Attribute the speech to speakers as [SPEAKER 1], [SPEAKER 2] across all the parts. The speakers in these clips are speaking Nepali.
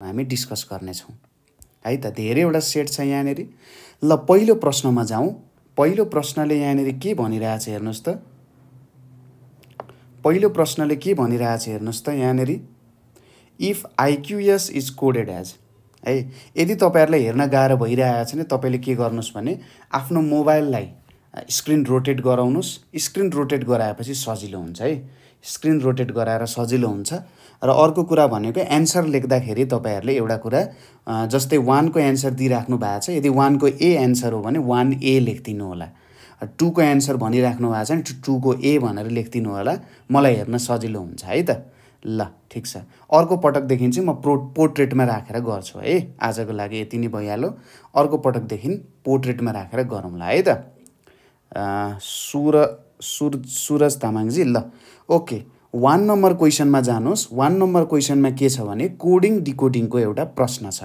[SPEAKER 1] हामी डिस्कस गर्नेछौँ है त। धेरैवटा सेट छ यहाँनिर। ल पहिलो प्रश्नमा जाउँ। पहिलो प्रश्नले यहाँनिर के भनिरहेछ हेर्नुहोस् त। पहिलो प्रश्नले के भनिरहेछ हेर्नुहोस् त यहाँनिर। If IQS is coded as है। यदि तपाईँहरूलाई हेर्न गाह्रो भइरहेछ भने तपाईँले के गर्नुहोस् भने आफ्नो मोबाइललाई स्क्रिन रोटेट गराउनुहोस्। स्क्रिन रोटेट गराएपछि सजिलो हुन्छ है। स्क्रिन रोटेट गराएर सजिलो हुन्छ। र अर्को कुरा भनेको एन्सर लेख्दाखेरि तपाईँहरूले एउटा कुरा जस्तै 1 को एन्सर दिइराख्नु भएको छ। यदि 1 को ए एन्सर हो भने 1A लेखिदिनु होला। 2 को एन्सर भनिराख्नु भएको छ भने 2 को ए भनेर लेखिदिनु होला। मलाई हेर्न सजिलो हुन्छ है त। ल ठिक छ। अर्को पटकदेखि चाहिँ म पोर्ट्रेटमा राखेर गर्छु है। आजको लागि यति नै भइहाल्यो। अर्को पटकदेखि पोर्ट्रेटमा राखेर गरौँला है त। सुरज तामाङजी ल ओके। 1 नम्बर क्वेसनमा जानुहोस्। 1 नम्बर क्वेसनमा के छ भने कोडिङ डिकोडिङको एउटा प्रश्न छ।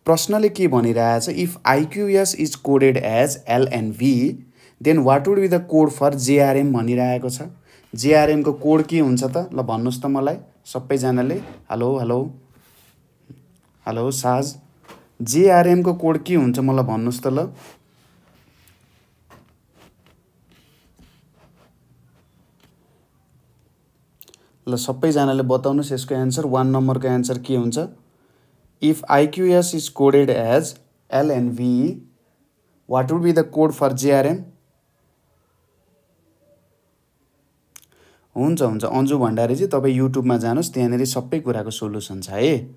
[SPEAKER 1] प्रश्नले के भनिरहेछ, if IQS is coded as LNV then what would be the code for JRM भनिरहेको छ। जेआरएमको कोड के हुन्छ त? ल भन्नुहोस् त मलाई सबैजनाले। हेलो हेलो हेलो साज। जेआरएमको कोड के हुन्छ मलाई भन्नुहोस् त ल। ल सबैजनाले बताउनुहोस् यसको एन्सर। 1 नम्बरको एन्सर के हुन्छ? If IQS is coded as LNV what would be the code for JRM? हुन्छ हुन्छ अन्जु भण्डारीजी तपाईँ युट्युबमा जानुहोस्, त्यहाँनिर सबै कुराको सोल्युसन छ है।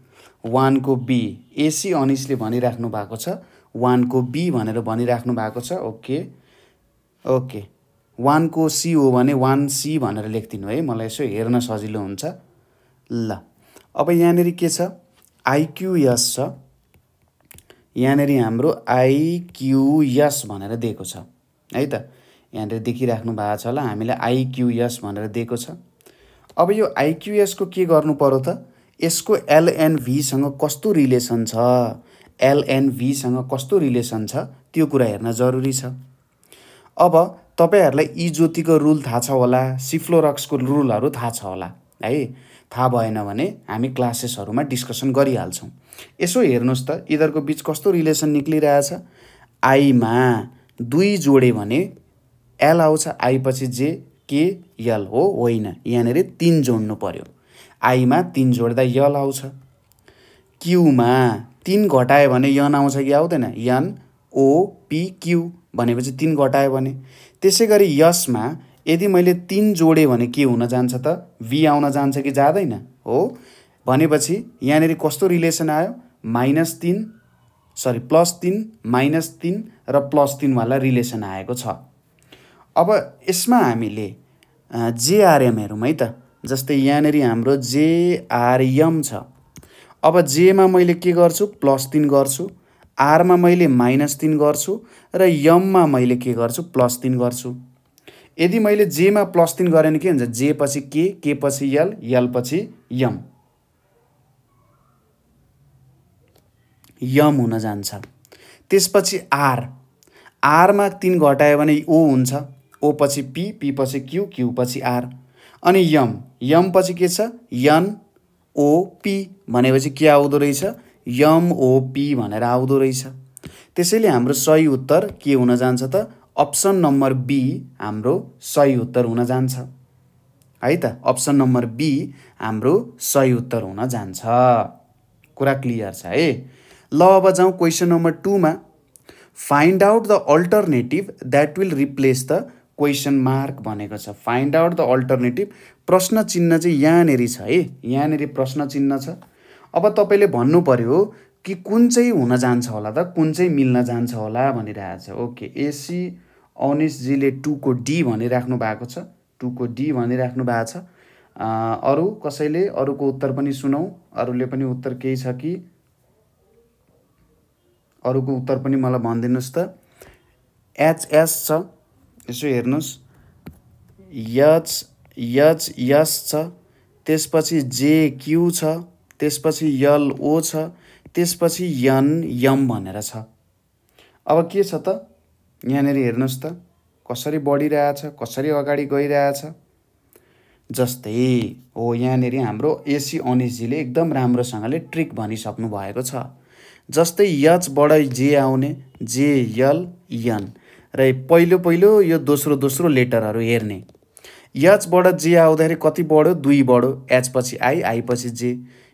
[SPEAKER 1] 1 को बी एसी अनिसले भनिराख्नु भएको छ। 1 को बी भनेर भनिराख्नु भएको छ। Okay okay. 1 को सी हो भने 1C भनेर लेखिदिनु है। मलाई यसो हेर्न सजिलो हुन्छ। ल अब यहाँनिर के छ? आइक्युएस छ। यहाँनिर हाम्रो आइक्युएस भनेर दिएको छ है त। यहाँनिर देखिराख्नु भएको छ होला। हामीलाई आइक्युएस भनेर दिएको छ। अब यो आइक्युएसको के गर्नु पर्यो त? यसको एलएनभीसँग कस्तो रिलेसन छ, एलएनभीसँग कस्तो रिलेसन छ त्यो कुरा हेर्न जरुरी छ। अब तपाईहरुलाई ई ज्योतिको रुल थाहा छ होला, सिफ्लोरक्सको रुलहरु थाहा छ होला है। थाहा भएन भने हामी क्लासेसहरुमा डिस्कसन गरिहाल्छौं। यसो हेर्नुस् त यिनीहरुको बीच कस्तो रिलेसन निक्लिरहेछ। आई मा 2 जोडे भने एल आउँछ। आई पछि जे के यल हो होइन। यहाँनेरि 3 जोड्नु पर्यो। आई मा 3 जोड्दा यल आउँछ। क्यू मा 3 घटाए भने यन आउँछ कि आउँदैन? यन ओ पी क्यू भनेपछि 3 घटायो भने। त्यसैगरी यसमा यदि मैले 3 जोडे भने के हुन जान्छ त? भी आउन जान्छ कि जादैन? हो भनेपछि यहाँनेरि कस्तो रिलेसन आयो? -3 सरी +3 -3 र +3 वाला रिलेसन आएको छ। अब यसमा हामीले जेआरएम हेरौँ है त। जस्तै यहाँनेरि हाम्रो जेआरएम छ। अब जे मा मैले के गर्छु? +3 गर्छु। आर मा मैले -3 गर्छु र यम मा मैले के गर्छु? +3 गर्छु। यदि मैले जे मा +3 गरे भने के हुन्छ? जे पछि के पछि यल, यल पछि यम, यम हुन जान्छ। त्यसपछि आर, आर मा 3 घटायो भने ओ हुन्छ। ओ पछि पी पछि क्यू, क्यू पछि आर। अनि यम, यम पछि के छ? यन ओ पी भनेपछि के आउँदो रहेछ? यम ओ पी भनेर आउँदो रहेछ। त्यसैले हाम्रो सही उत्तर के हुन जान्छ त? अप्सन नम्बर बी हाम्रो सही उत्तर हुन जान्छ है त। अप्सन नम्बर बी हाम्रो सही उत्तर हुन जान्छ। कुरा क्लियर छ है। ल अब जाउँ क्वेशन नम्बर 2 मा। Find out the alternative that will replace the question mark भनेको छ। फाइन्ड आउट द अल्टरनेटिभ, प्रश्न चिन्ह चाहिँ यहाँनेरि छ है। यहाँनेरि प्रश्न चिन्ह छ। अब तपाईले भन्नु पर्यो कि कुन चाहिँ हुन जान्छ होला त, कुन चाहिँ मिल्न जान्छ होला भनिरहेछ। ओके एसी अनिस जीले 2 को डी भनिराख्नु भएको छ। 2 को डी भनिराख्नु भएको छ। अरु कसैले अरुको उत्तर पनि सुनौ। अरुले पनि उत्तर केही छ कि? अरुको उत्तर पनि मलाई भनिदिनुस् त। एचएस छ। यसो हेर्नुस्। एच छ। त्यसपछि जेक्यू छ। त्यसपछि यल ओ छ। त्यसपछि यन यम भनेर छ। अब के छ त? यहाँनेरि हेर्नुस् त कसरी बढिरहेछ, कसरी अगाडि गइरहेछ। जस्तै हो यहाँनिर हाम्रो एसी अनिसजीले एकदम राम्रोसँगले ट्रिक भनिसक्नु भएको छ। जस्तै यचबाट जे आउने जेएल एन र पहिलो यो दोस्रो लेटरहरू हेर्ने। यचबाट जे आउँदाखेरि कति बढ्यो 2 बढ्यो, एच पछि आई आई पछि जे,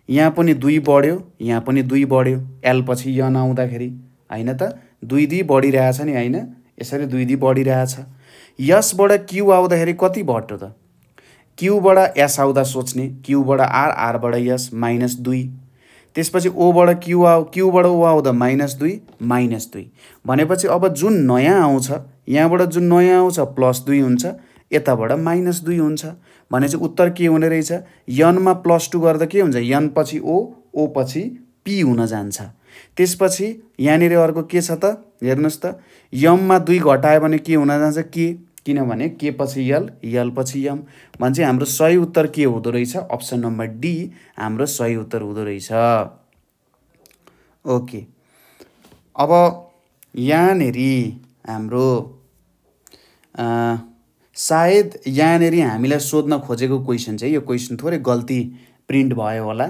[SPEAKER 1] यहाँ पनि 2 बढ्यो यहाँ पनि 2 बढ्यो, एल पछि एन आउँदाखेरि हैन त 2 बढिरहेछ नि हैन, यसरी 2 बढिरहेछ। यसबाट क्यू आउँदाखेरि कति बढ्यो त, क्यूबाट एस आउँदा सोच्ने, क्यूबाट आर आरबाट एस -2, त्यसपछि ओबाट क्यू क्यूबाट ओ आउँदा -2 भनेपछि अब जुन नयाँ आउँछ यहाँबाट जुन नयाँ आउँछ +2 हुन्छ, यताबाट -2 हुन्छ भनेपछि उत्तर के हुने रहेछ, यनमा +2 गर्दा के हुन्छ, यन पछि ओ पछि पी हुन जान्छ। त्यसपछि यहाँनिर अर्को के छ त हेर्नुस् त, यममा 2 घटायो भने के हुन जान्छ के, किनभने के पछि यल पछि यम भन्छ। हाम्रो सही उत्तर के हुँदो रहेछ, अप्सन नम्बर डी हाम्रो सही उत्तर हुँदो रहेछ। ओके, अब यहाँनिर हाम्रो सायद यहाँनिर हामीलाई सोध्न खोजेको क्वेसन चाहिँ यो क्वेसन थोरै गल्ती प्रिन्ट भयो होला।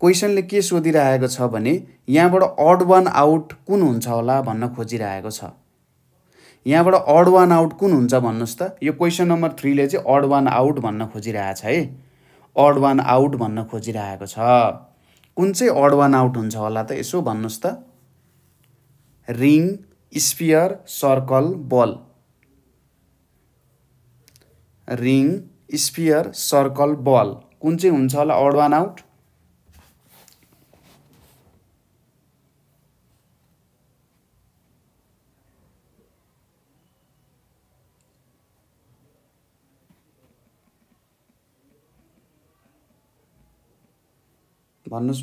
[SPEAKER 1] क्वेसनले के सोधिरहेको छ भने यहाँबाट अड वान आउट कुन हुन्छ होला भन्न खोजिरहेको छ। यहाँबाट अड वान आउट कुन हुन्छ भन्नुस् त, यो क्वेसन नम्बर 3 ले चाहिँ अड वान आउट भन्न खोजिरहेछ है, अड वान आउट भन्न खोजिरहेको छ। कुन चाहिँ अड वान आउट हुन्छ होला त, यसो भन्नुस् त, रिङ, स्फियर, सर्कल, बल, रिङ, स्फियर, सर्कल, बल कुन चाहिँ हुन्छ होला अड वान आउट। भन्नुस्।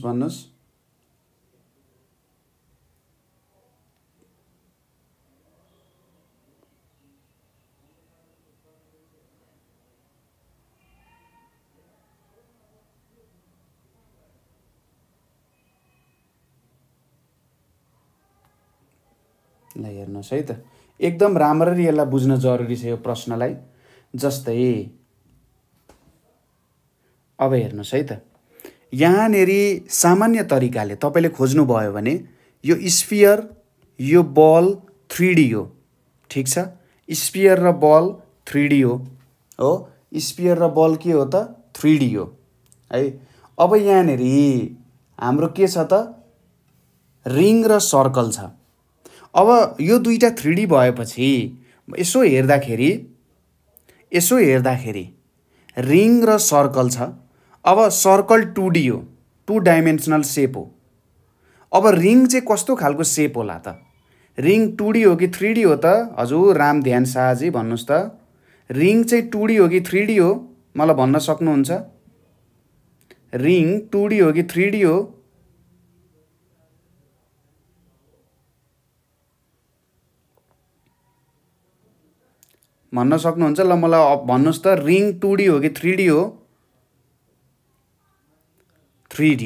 [SPEAKER 1] ल हेर्नुहोस् है त, एकदम राम्ररी यसलाई बुझ्न जरुरी छ यो प्रश्नलाई। जस्तै अब हेर्नुहोस् है त, यहाँनिर सामान्य तरिकाले तपाईले खोज्नुभयो भने यो स्फियर यो बल 3D हो, ठिक छ, स्फियर र बल 3D हो, स्फियर र बल के हो त 3D हो है। अब यहाँनिर हाम्रो के छ त, रिङ र सर्कल छ। अब यो दुईटा 3D भएपछि यसो हेर्दाखेरि रिङ र सर्कल छ। अब सर्कल 2D हो, 2 डाइमेन्सनल सेप हो। अब रिङ चाहिँ कस्तो खालको सेप होला त, रिङ 2D हो कि 3D हो त, हजुर राम ध्यान शाहजी भन्नुस् त, रिङ चाहिँ 2D हो कि 3D हो मलाई भन्न सक्नुहुन्छ, रिङ 2D हो कि 3D हो, भन्न सक्नुहुन्छ। ल मलाई भन्नुस् त, रिङ 2D हो कि 3D हो, 3D।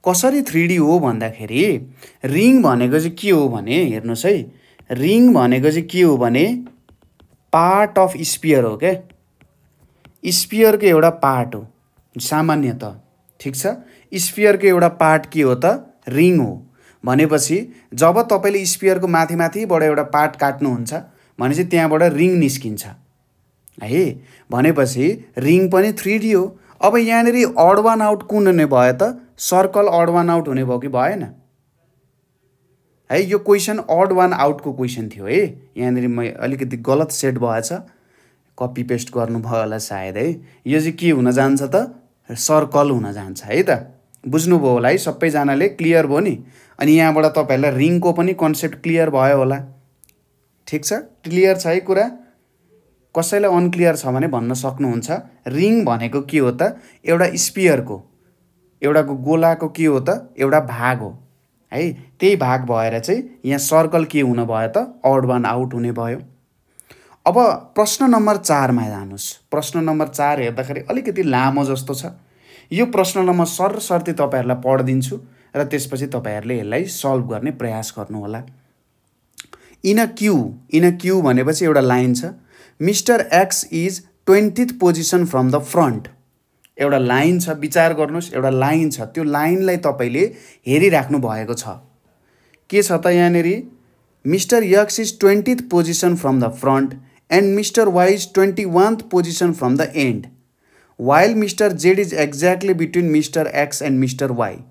[SPEAKER 1] कसरी 3D हो भन्दाखेरि रिङ भनेको चाहिँ के हो भने हेर्नुहोस् है, रिङ भनेको चाहिँ के हो भने पार्ट अफ स्फियर हो क्या, स्फियरको एउटा पार्ट हो सामान्यतः, ठिक छ। स्फियरको एउटा पार्ट के हो त, रिङ हो भनेपछि जब तपाईले स्फियरको माथिबाट एउटा पार्ट काट्नुहुन्छ भनेपछि त्यहाँबाट रिङ निस्किन्छ है, भनेपछि रिङ पनि 3D हो। अब यहाँनिर अड वान आउट कुन हुने भयो त, सर्कल अड वान आउट हुने भयो कि भएन है। यो क्वेसन अड वान आउटको क्वेसन थियो है, यहाँनिर म अलिकति गलत सेट भएछ, कपी पेस्ट गर्नुभयो होला सायद है। यो चाहिँ के हुन जान्छ त, सर्कल हुन जान्छ है त, बुझ्नुभयो होला है सबैजनाले, क्लियर भयो नि। अनि यहाँबाट तपाईहरुलाई रिङको पनि कन्सेप्ट क्लियर भयो होला, ठिक छ, क्लियर छ है कुरा। कसैलाई अनक्लियर छ भने भन्न सक्नुहुन्छ। रिङ भनेको के हो त, एउटा स्फियरको एउटाको गोलाको के हो त, एउटा भाग हो है, त्यही भाग भएर चाहिँ यहाँ सर्कल के हुन भयो त, अड वान आउट हुने भयो। अब प्रश्न नम्बर 4 मा जानुस्। प्रश्न नम्बर 4 हेर्दाखेरि अलिकति लामो जस्तो छ। यो प्रश्नलाई म सरसर्ती तपाईहरुलाई पढ्दिन्छु र त्यसपछि तपाईहरुले यसलाई सल्भ गर्ने प्रयास गर्नु होला। इन अ क्यू भनेपछि एउटा लाइन छ, mister x is 20th position from the front एउटा लाइन छ, विचार गर्नुस्, एउटा लाइन छ, त्यो लाइनलाई तपाईले हेरिराख्नु भएको छ। के छ त यहाँनेरि mister X is 20th position from the front and mister Y is 21th position from the end while Mr. Z is exactly between Mr. X and Mr. Y.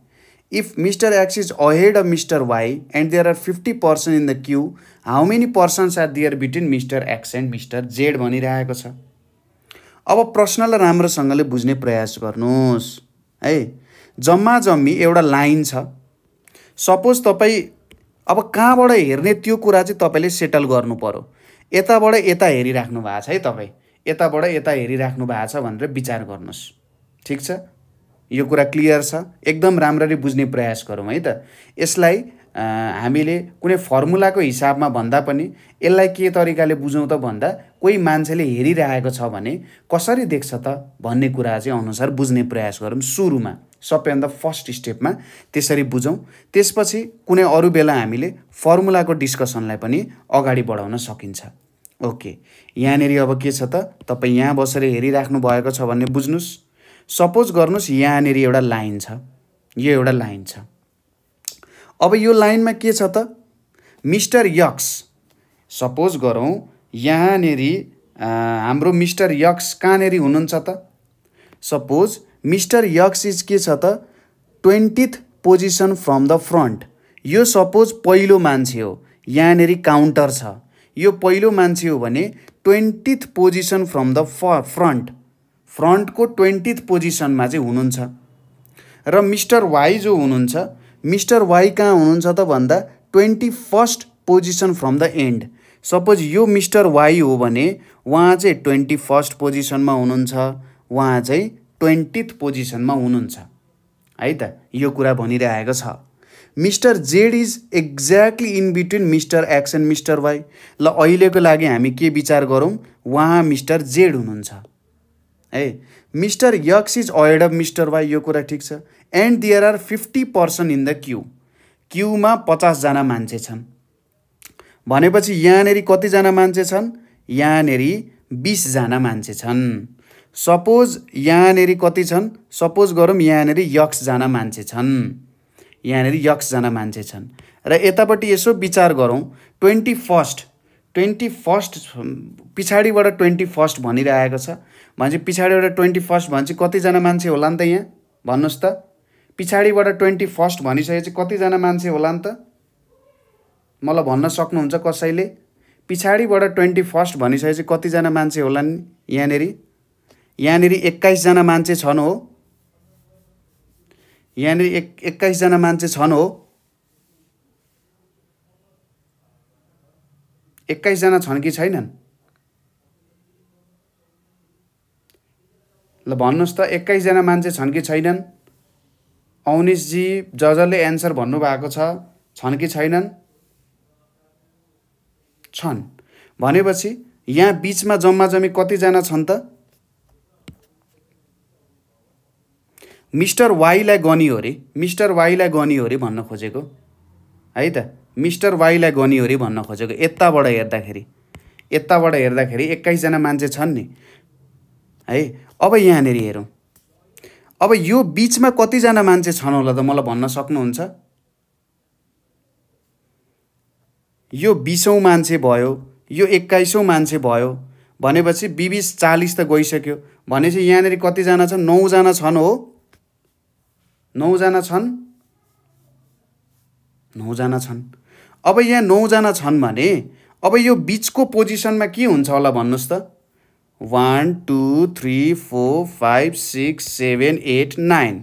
[SPEAKER 1] If Mr. X is ahead of Mr. Y and there are 50% in the queue, how many persons are there between Mr. X and Mr. Z भनिरहेको छ। अब प्रश्नलाई राम्रोसँगले बुझ्ने प्रयास गर्नुस् है। जम्मा जम्मी एउटा लाइन छ। सपोज तपाई अब कहाँबाट हेर्ने त्यो कुरा चाहिँ तपाईले सेटल गर्नु पर्यो। यताबाट यता हेरिराख्नु भएको छ है, तपाई यताबाट यता हेरिराख्नु भएको छ भनेर विचार गर्नुस्। ठीक छ, यो कुरा क्लियर छ। एकदम राम्ररी बुझ्ने प्रयास गरौँ है त। यसलाई हामीले कुनै फर्मुलाको हिसाबमा भन्दा पनि यसलाई के तरिकाले बुझौँ त भन्दा कोही मान्छेले हेरिरहेको छ भने कसरी देख्छ त भन्ने कुरा चाहिँ अनुसार बुझ्ने प्रयास गरौँ। सुरुमा सबैभन्दा फर्स्ट स्टेपमा त्यसरी बुझौँ। त्यसपछि कुनै अरू बेला हामीले फर्मुलाको डिस्कसनलाई पनि अगाडि बढाउन सकिन्छ। ओके, यहाँनेरि अब के छ त, तपाईँ यहाँ बसेर हेरिराख्नु भएको छ भन्ने बुझ्नुस्। सपोज गर्नुस् यहाँनेरि एउटा लाइन छ, यो एउटा लाइन छ। अब यो लाइनमा के छ त, मिस्टर यक्स सपोज गरौँ यहाँनेरि हाम्रो मिस्टर यक्स कहाँनेरि हुनुहुन्छ त। सपोज मिस्टर यक्स इज के छ त 20th position from the front. यो सपोज पहिलो मान्छे हो, यहाँनेरि काउन्टर छ, यो पहिलो मान्छे हो भने 20th position from the front, फ्रन्टको 20th पोजिसनमा चाहिँ हुनुहुन्छ। र मिस्टर वाई जो हुनुहुन्छ, मिस्टर वाई कहाँ हुनुहुन्छ त भन्दा 21st position from the and. Suppose यो मिस्टर वाई हो भने उहाँ चाहिँ 21st पोजिसनमा हुनुहुन्छ, उहाँ चाहिँ 20th पोजिसनमा हुनुहुन्छ है त। यो कुरा भनिरहेको छ। Mister Z is exactly in between mister X and mister Y. ल अहिलेको लागि हामी के विचार गरौँ, उहाँ मिस्टर जेड हुनुहुन्छ है। Mister X is ahead of mister Y, यो कुरा ठिक छ। And there are 50% in the queue, क्यूमा 50 जना मान्छे छन् भनेपछि यहाँनेरि कतिजना मान्छे छन्, यहाँनेरि 20 जना मान्छे छन्। सपोज यहाँनेरि कति छन्, सपोज गरौँ यहाँनेरि यक्स जना मान्छे छन्, यहाँनेरि यक्स जना मान्छे छन्। र यतापट्टि यसो विचार गरौँ 21st पछाडिबाट 21st भनिरहेको छ भने पछाडिबाट 21st भनेपछि कतिजना मान्छे होला नि त, यहाँ भन्नुहोस् त। पछाडिबाट 21st भनिसकेपछि कतिजना मान्छे होला नि त, मलाई भन्न सक्नुहुन्छ कसैले? पछाडिबाट 21st भनिसकेपछि कतिजना मान्छे होला नि यहाँनेरि? यहाँनेरि 21 जना मान्छे छन् हो, यहाँनेरि 21 जना मान्छे छन् हो, 21 जना छन् कि छैनन्? ल भन्नुहोस् त, 21 जना मान्छे छन् कि छैनन्? अवनीश जी जजले एन्सर भन्नुभएको छ, छन् कि छैनन्? छन् भनेपछि यहाँ बीचमा जम्मा जम्मी कतिजना छन् त? मिस्टर वाईलाई गनियो रे, मिस्टर वाईलाई गनियो रे भन्न खोजेको है त। मिस्टर वाईलाई गनियो रे भन्न खोजेको। यताबाट हेर्दाखेरि 21 जना मान्छे छन् नि है। अब यहाँनेरि हेरौँ, अब यो बीचमा कतिजना मान्छे छन् होला त मलाई भन्न सक्नुहुन्छ? यो 20औं मान्छे भयो, यो 21औं मान्छे भयो भनेपछि 20 40 त गइसक्यो भनेपछि यहाँनेरि कतिजना छन्? 9 जना छन् हो, 9 जना छन्, 9 जना छन्। अब यहाँ 9 जना छन् भने अब यो बीचको पोजिसनमा के हुन्छ होला भन्नुहोस् त? 1 2 3 4 5 6 7 8 9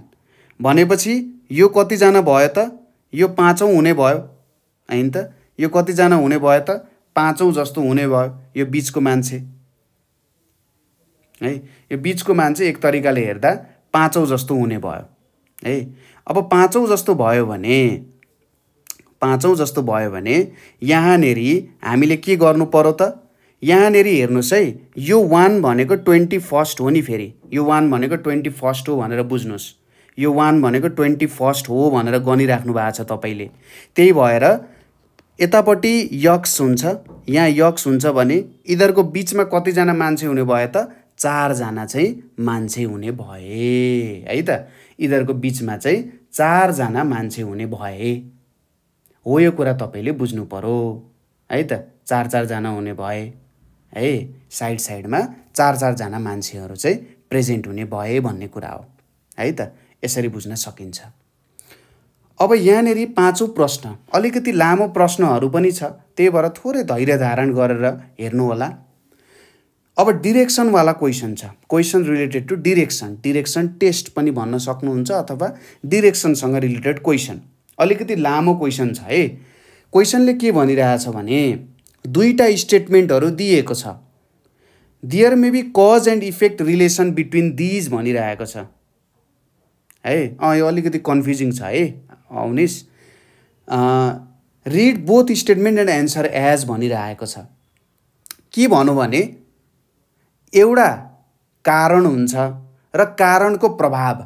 [SPEAKER 1] भनेपछि यो कतिजना भयो त? यो 5औं हुने भयो हैन त? यो कतिजना हुने भयो त? 5औं जस्तो हुने भयो यो बीचको मान्छे है। यो बीचको मान्छे एक तरिकाले हेर्दा 5औं जस्तो हुने भयो है। अब 5औं जस्तो भयो भने, 5औं जस्तो भयो भने यहाँनेरि हामीले के गर्नु पर्यो त? यहाँनेरि हेर्नुहोस् है, यो 1 भनेको 21st हो नि, फेरि यो 1 भनेको 21st हो भनेर बुझ्नुहोस्। यो 1 भनेको 21st हो भनेर गनिराख्नु भएको छ तपाईँले। त्यही भएर यतापट्टि यक्स हुन्छ, यहाँ यक्स हुन्छ भने यिनीहरूको बीचमा कतिजना मान्छे हुने भयो त? 4 जना चाहिँ मान्छे हुने भए है त। यिनीहरूको बिचमा चाहिँ 4 जना मान्छे हुने भए हो, यो कुरा तपाईले बुझ्नु पर्यो है त। 4-4 जना हुने भए है, साइड साइडमा 4-4 जना मान्छेहरू चाहिँ प्रेजेन्ट हुने भए भन्ने कुरा हो है त। यसरी बुझ्न सकिन्छ। अब यहाँनेरि पाँचौं प्रश्न अलिकति लामो प्रश्नहरू पनि छ, त्यही भएर थोरै धैर्य धारण गरेर हेर्नु होला। अब डिरेक्सन वाला क्वेशन छ, question related to direction, direction test पनि भन्न सक्नुहुन्छ अथवा डिरेक्सनसँग रिलेटेड क्वेशन। अलिकति लामो क्वेशन छ है। क्वेशनले के भनिरहेछ भने दुईटा स्टेटमेन्टहरू दिएको छ, there may be cause and effect relation between these भनिरहेको छ है। यो अलिकति कन्फ्युजिङ छ है Avnish. Read both statement and answer as भनिरहेको छ। के भनौँ भने एउटा कारण हुन्छ र कारणको प्रभाव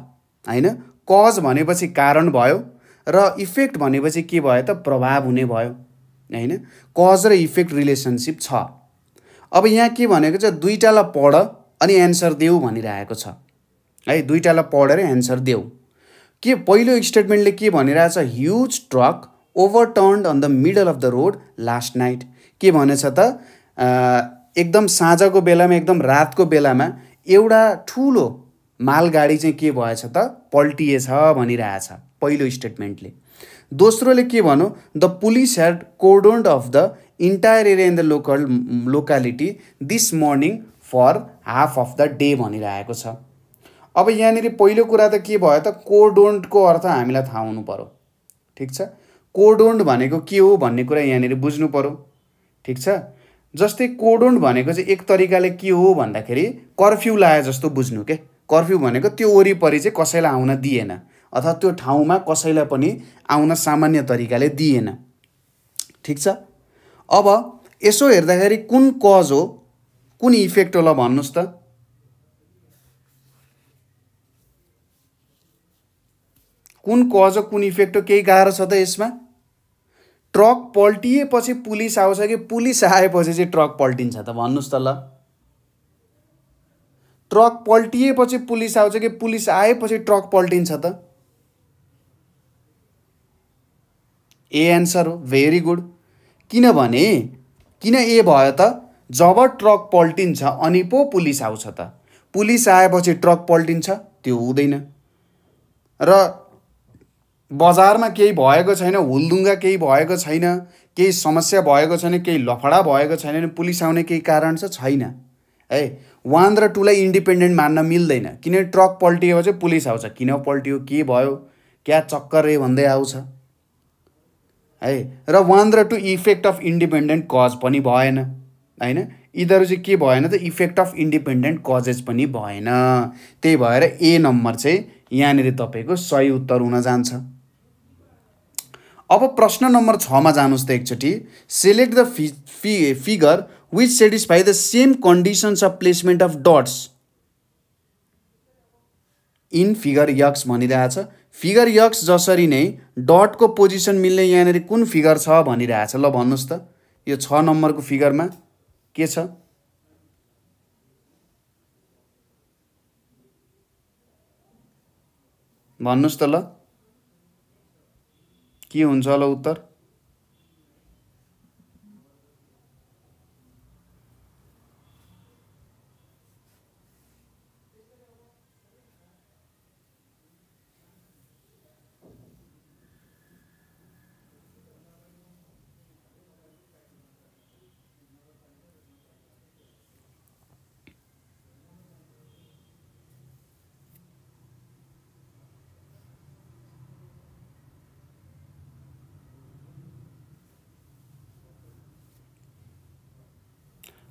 [SPEAKER 1] हैन, कज भनेपछि कारण भयो र इफेक्ट भनेपछि के भयो त प्रभाव हुने भयो हैन। कज र इफेक्ट रिलेसनशिप छ। अब यहाँ के भनेको छ दुईटालाई पढ अनि एन्सर देऊ भनिरहेको छ है। दुईटालाई पढेर एन्सर देऊ। के पहिलो स्टेटमेन्टले के भनिरहेछ, huge truck overturned on the middle of the road last night. के भनेछ त एकदम साँझको बेलामा, एकदम रातको बेलामा एउटा ठुलो मालगाडी चाहिँ के भएछ त पल्टिएछ भनिरहेछ पहिलो स्टेटमेन्टले। दोस्रोले के भनौँ, the police had cordoned off the entire area in the locality this morning for half of the day भनिरहेको छ। अब यहाँनिर पहिलो कुरा त के भयो त कोर्डोन्डको अर्थ हामीलाई थाहा हुनु पर्यो, ठिक छ। कोर्डोन्ड भनेको के हो भन्ने कुरा यहाँनिर बुझ्नु पर्यो, ठिक छ। जस्तै कोर्डोन्ड भनेको चाहिँ एक तरिकाले के हो भन्दाखेरि कर्फ्यू लाए जस्तो बुझ्नु के। कर्फ्यू भनेको त्यो वरिपरि चाहिँ कसैलाई आउन दिएन अथवा त्यो ठाउँमा कसैलाई पनि आउन सामान्य तरिकाले दिएन, ठिक छ। अब यसो हेर्दाखेरि कुन कज हो कुन इफेक्ट होला भन्नुस् त। कुन कज हो कुन इफेक्ट हो, केही गाह्रो छ त यसमा। ट्रक पल्टिएपछि पुलिस आउँछ कि पुलिस आएपछि चाहिँ ट्रक पल्टिन्छ त भन्नुस् त ल। ट्रक पल्टिएपछि पुलिस आउँछ कि पुलिस आएपछि ट्रक पल्टिन्छ त। ए एन्सर हो, भेरी गुड। किनभने किन ए भयो त, जब ट्रक पल्टिन्छ अनि पो पुलिस आउँछ त। पुलिस आएपछि ट्रक पल्टिन्छ त्यो हुँदैन। र बजारमा केही भएको छैन, हुलदुङ्गा केही भएको छैन, केही समस्या भएको छैन, केही लफडा भएको छैन भने पुलिस आउने केही कारण छैन है। 1 र 2 लाई इन्डिपेन्डेन्ट मान्न मिल्दैन, किनभने ट्रक पल्टिएपछि पुलिस आउँछ। किन पल्टियो, के भयो, क्या चक्कर रे भन्दै आउँछ है। र 1 र 2 इफेक्ट अफ इन्डिपेन्डेन्ट कज पनि भएन हैन। यिनीहरू चाहिँ के भएन त इफेक्ट अफ इन्डिपेन्डेन्ट कजेस पनि भएन। त्यही भएर ए नम्बर चाहिँ यहाँनिर तपाईँको सही उत्तर हुन जान्छ। अब प्रश्न नम्बर 6 मा जानुस् त एकचोटि। Select the figure which satisfy the same conditions of placement of dots in figure X भनिरहेछ। फिगर यक्स जसरी नै डटको पोजिसन मिल्ने यहाँनिर कुन फिगर छ भनिरहेछ। ल भन्नुस् त यो 6 नम्बरको फिगरमा के छ। भन्नुस् त ल के हुन्छ होला उत्तर।